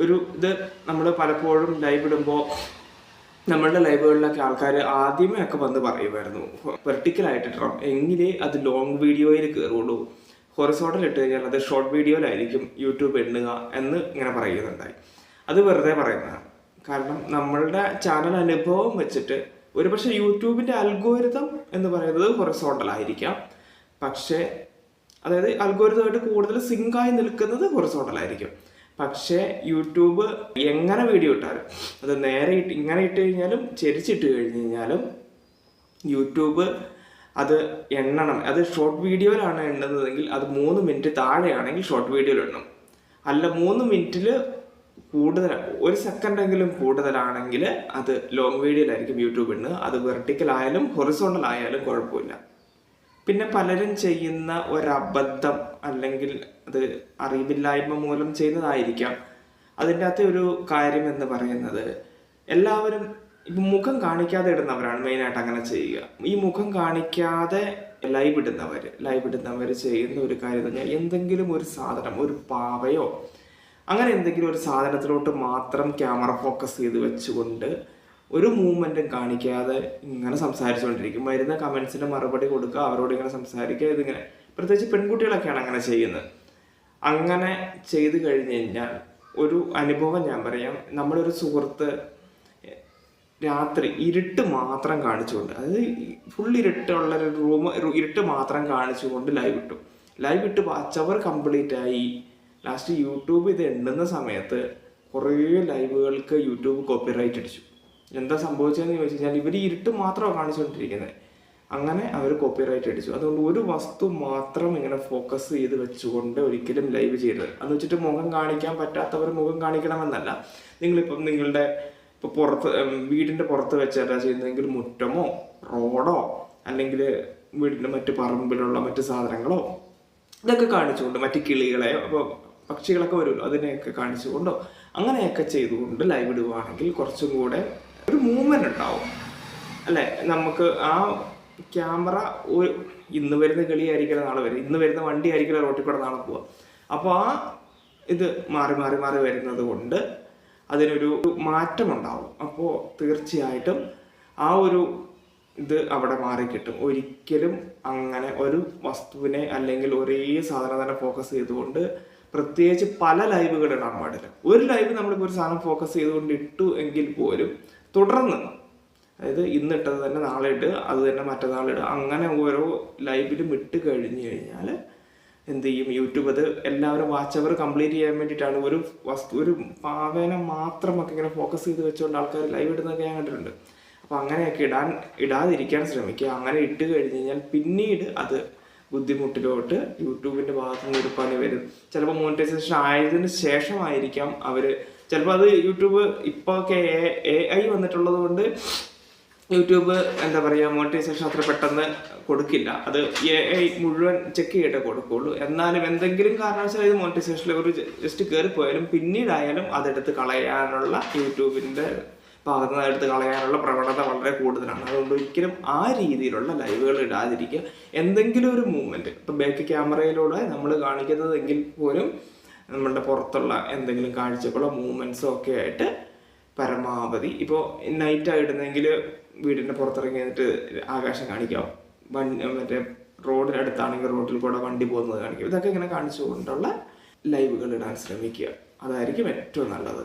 ഒരു ഇത് നമ്മൾ പലപ്പോഴും ലൈവ് ഇടുമ്പോൾ നമ്മളുടെ ലൈവുകളിലൊക്കെ ആൾക്കാർ ആദ്യമേ ഒക്കെ വന്ന് പറയുമായിരുന്നു വെർട്ടിക്കലായിട്ട് ഇടണം എങ്കിലേ അത് ലോങ് വീഡിയോയിൽ കയറുള്ളൂ, ഹൊറിസോണ്ടൽ ഇട്ട് കഴിഞ്ഞാൽ അത് ഷോർട്ട് വീഡിയോയിലായിരിക്കും യൂട്യൂബ് എണ്ണുക എന്ന് ഇങ്ങനെ പറയുന്നുണ്ടായി. അത് വെറുതെ പറയുന്നതാണ്. കാരണം നമ്മളുടെ ചാനൽ അനുഭവം വെച്ചിട്ട് ഒരുപക്ഷെ യൂട്യൂബിൻ്റെ അൽഗോരിതം എന്ന് പറയുന്നത് ഹൊറിസോണ്ടൽ ആയിരിക്കാം, പക്ഷേ അതായത് അൽഗോരിതമായിട്ട് കൂടുതൽ സിങ്കായി നിൽക്കുന്നത് ഹൊറിസോണ്ടൽ ആയിരിക്കും. പക്ഷേ യൂട്യൂബ് എങ്ങനെ വീഡിയോ ഇട്ടാലും അത് നേരെ ഇങ്ങനെ ഇട്ട് കഴിഞ്ഞാലും ചെരിച്ചിട്ട് കഴിഞ്ഞ് കഴിഞ്ഞാലും യൂട്യൂബ് അത് എണ്ണണം. അത് ഷോർട്ട് വീഡിയോയിലാണ് എണ്ണുന്നതെങ്കിൽ അത് 3 മിനിറ്റ് താഴെയാണെങ്കിൽ ഷോർട്ട് വീഡിയോയിൽ എണ്ണണം. അല്ല 3 മിനിറ്റിൽ കൂടുതൽ 1 സെക്കൻഡെങ്കിലും കൂടുതലാണെങ്കിൽ അത് ലോങ് വീഡിയോയിലായിരിക്കും യൂട്യൂബ് എണ്ണുക. അത് വെർട്ടിക്കൽ ആയാലും ഹൊറിസോണ്ടൽ ആയാലും കുഴപ്പമില്ല. പിന്നെ പലരും ചെയ്യുന്ന ഒരബദ്ധം അല്ലെങ്കിൽ അത് അറിവില്ലായ്മ മൂലം ചെയ്യുന്നതായിരിക്കാം. അതിൻ്റെ അകത്തെ ഒരു കാര്യം എന്ന് പറയുന്നത് എല്ലാവരും ഇപ്പം മുഖം കാണിക്കാതെ ഇടുന്നവരാണ് മെയിനായിട്ട് അങ്ങനെ ചെയ്യുക. ഈ മുഖം കാണിക്കാതെ ലൈവ് ഇടുന്നവർ ചെയ്യുന്ന ഒരു കാര്യം എന്ന് പറഞ്ഞാൽ എന്തെങ്കിലും ഒരു സാധനം, ഒരു പാവയോ അങ്ങനെ എന്തെങ്കിലും ഒരു സാധനത്തിലോട്ട് മാത്രം ക്യാമറ ഫോക്കസ് ചെയ്ത് വെച്ചുകൊണ്ട് ഒരു മൂവ്മെൻറ്റും കാണിക്കാതെ ഇങ്ങനെ സംസാരിച്ചുകൊണ്ടിരിക്കും. വരുന്ന കമൻസിന് മറുപടി കൊടുക്കുക, അവരോട് ഇങ്ങനെ സംസാരിക്കുക. ഇതിങ്ങനെ പ്രത്യേകിച്ച് പെൺകുട്ടികളൊക്കെയാണ് അങ്ങനെ ചെയ്യുന്നത്. അങ്ങനെ ചെയ്ത് കഴിഞ്ഞ് കഴിഞ്ഞാൽ ഒരു അനുഭവം ഞാൻ പറയാം. നമ്മളൊരു സുഹൃത്ത് രാത്രി ഇരുട്ട് മാത്രം കാണിച്ചുകൊണ്ട്, അതായത് ഫുൾ ഇരുട്ടുള്ള ഒരു റൂം, ഇരുട്ട് മാത്രം കാണിച്ചുകൊണ്ട് ലൈവ് ഇട്ട് വാച്ച് അവർ കംപ്ലീറ്റ് ആയി. ലാസ്റ്റ് യൂട്യൂബ് ഇത് എണ്ണുന്ന സമയത്ത് കുറേ ലൈവുകൾക്ക് യൂട്യൂബ് കോപ്പിറൈറ്റ് അടിച്ചു. എന്താ സംഭവിച്ചതെന്ന് ചോദിച്ചു കഴിഞ്ഞാൽ ഇവർ ഇരുട്ട് മാത്രമാണ് കാണിച്ചുകൊണ്ടിരിക്കുന്നത്, അങ്ങനെ അവർ കോപ്പിറൈറ്റ് അടിച്ചു. അതുകൊണ്ട് ഒരു വസ്തു മാത്രം ഇങ്ങനെ ഫോക്കസ് ചെയ്ത് വെച്ചുകൊണ്ട് ഒരിക്കലും ലൈവ് ചെയ്യരുത്. എന്ന് വെച്ചിട്ട് മുഖം കാണിക്കാൻ പറ്റാത്തവർ മുഖം കാണിക്കണമെന്നല്ല. നിങ്ങളിപ്പം നിങ്ങളുടെ ഇപ്പോൾ വീടിൻ്റെ പുറത്ത് വെച്ചാൽ ചെയ്യുന്നതെങ്കിൽ മുറ്റമോ റോഡോ അല്ലെങ്കിൽ വീടിൻ്റെ മറ്റ് പറമ്പിലുള്ള മറ്റ് സാധനങ്ങളോ ഇതൊക്കെ കാണിച്ചുകൊണ്ട്, മറ്റ് കിളികളെ ഇപ്പോൾ പക്ഷികളൊക്കെ വരുമല്ലോ അതിനെയൊക്കെ കാണിച്ചുകൊണ്ടോ അങ്ങനെയൊക്കെ ചെയ്തുകൊണ്ട് ലൈവ് ഇടുകയാണെങ്കിൽ കുറച്ചും കൂടെ ഒരു മൂവ്മെൻറ്റ് ഉണ്ടാവും അല്ലേ. നമുക്ക് ആ ക്യാമറ ഇന്ന് വരുന്ന കിളിയായിരിക്കില്ല നാളെ വരും, ഇന്ന് വരുന്ന വണ്ടി ആയിരിക്കില്ല റോട്ടിൽ കൂടെ നാളെ പോവുക. അപ്പോൾ ആ ഇത് മാറി മാറി മാറി വരുന്നത് കൊണ്ട് അതിനൊരു മാറ്റമുണ്ടാവും. അപ്പോൾ തീർച്ചയായിട്ടും ആ ഒരു ഇത് അവിടെ മാറിക്കിട്ടും. ഒരിക്കലും അങ്ങനെ ഒരു വസ്തുവിനെ അല്ലെങ്കിൽ ഒരേ സാധനം തന്നെ ഫോക്കസ് ചെയ്തുകൊണ്ട് പ്രത്യേകിച്ച് പല ലൈവുകൾ ഇടാൻ പാടില്ല. ഒരു ലൈവ് നമ്മളിപ്പോൾ ഒരു സാധനം ഫോക്കസ് ചെയ്തുകൊണ്ട് ഇട്ടു എങ്കിൽ പോലും തുടർന്ന്, അതായത് ഇന്നിട്ടത് തന്നെ നാളെ ഇട്ട്, അത് തന്നെ മറ്റന്നാളിടുക, അങ്ങനെ ഓരോ ലൈവിലും ഇട്ട് കഴിഞ്ഞ് കഴിഞ്ഞാൽ എന്ത് ചെയ്യും, യൂട്യൂബ് അത് എല്ലാവരും വാച്ച് അവർ കംപ്ലീറ്റ് ചെയ്യാൻ വേണ്ടിയിട്ടാണ് ഒരു പാവേനെ മാത്രമൊക്കെ ഇങ്ങനെ ഫോക്കസ് ചെയ്ത് വെച്ചുകൊണ്ട് ആൾക്കാർ ലൈവ് ഇടുന്നതൊക്കെ ഞാൻ കണ്ടിട്ടുണ്ട്. അപ്പോൾ അങ്ങനെയൊക്കെ ഇടാതിരിക്കാൻ ശ്രമിക്കുക. അങ്ങനെ ഇട്ട് കഴിഞ്ഞ് കഴിഞ്ഞാൽ പിന്നീട് അത് ബുദ്ധിമുട്ടിലോട്ട് യൂട്യൂബിൻ്റെ ഭാഗത്തു നിന്ന് ഒരു പണി വരും. ചിലപ്പോൾ മോണിറ്റൈസേഷൻ ആയതിന് ശേഷമായിരിക്കാം ചിലപ്പോൾ അത് യൂട്യൂബ് ഇപ്പോൾ ഒക്കെ AI വന്നിട്ടുള്ളത് കൊണ്ട് യൂട്യൂബ് എന്താ പറയുക മോണിറ്റൈസേഷൻ അത്ര പെട്ടെന്ന് കൊടുക്കില്ല. അത് AI മുഴുവൻ ചെക്ക് ചെയ്തിട്ടേ കൊടുക്കുള്ളൂ. എന്നാലും എന്തെങ്കിലും കാരണവശാൽ ഇത് മോണിറ്റൈസേഷനിൽ ഒരു ജസ്റ്റ് കയറിപ്പോയാലും പിന്നീടായാലും അതെടുത്ത് കളയാനുള്ള യൂട്യൂബിൻ്റെ ഭാഗത്ത് നിന്ന് എടുത്ത് കളയാനുള്ള പ്രവണത വളരെ കൂടുതലാണ്. അതുകൊണ്ട് ഒരിക്കലും ആ രീതിയിലുള്ള ലൈവുകൾ ഇടാതിരിക്കുക. എന്തെങ്കിലും ഒരു മൂവ്മെൻറ്റ്, ഇപ്പോൾ ബാക്ക് ക്യാമറയിലൂടെ നമ്മൾ കാണിക്കുന്നതെങ്കിൽ പോലും നമ്മളുടെ പുറത്തുള്ള എന്തെങ്കിലും കാഴ്ചകളോ മൂവ്മെൻറ്റ്സോ ഒക്കെ ആയിട്ട് പരമാവധി, ഇപ്പോൾ നൈറ്റായിടുന്നെങ്കിൽ വീടിൻ്റെ പുറത്തിറങ്ങി എന്നിട്ട് ആകാശം കാണിക്കാം, മറ്റേ റോഡിനടുത്താണെങ്കിൽ റോഡിൽ കൂടെ വണ്ടി പോകുന്നത് കാണിക്കും. ഇതൊക്കെ ഇങ്ങനെ കാണിച്ചുകൊണ്ടുള്ള ലൈവുകൾ ഇടാൻ ശ്രമിക്കുക. അതായിരിക്കും ഏറ്റവും നല്ലത്.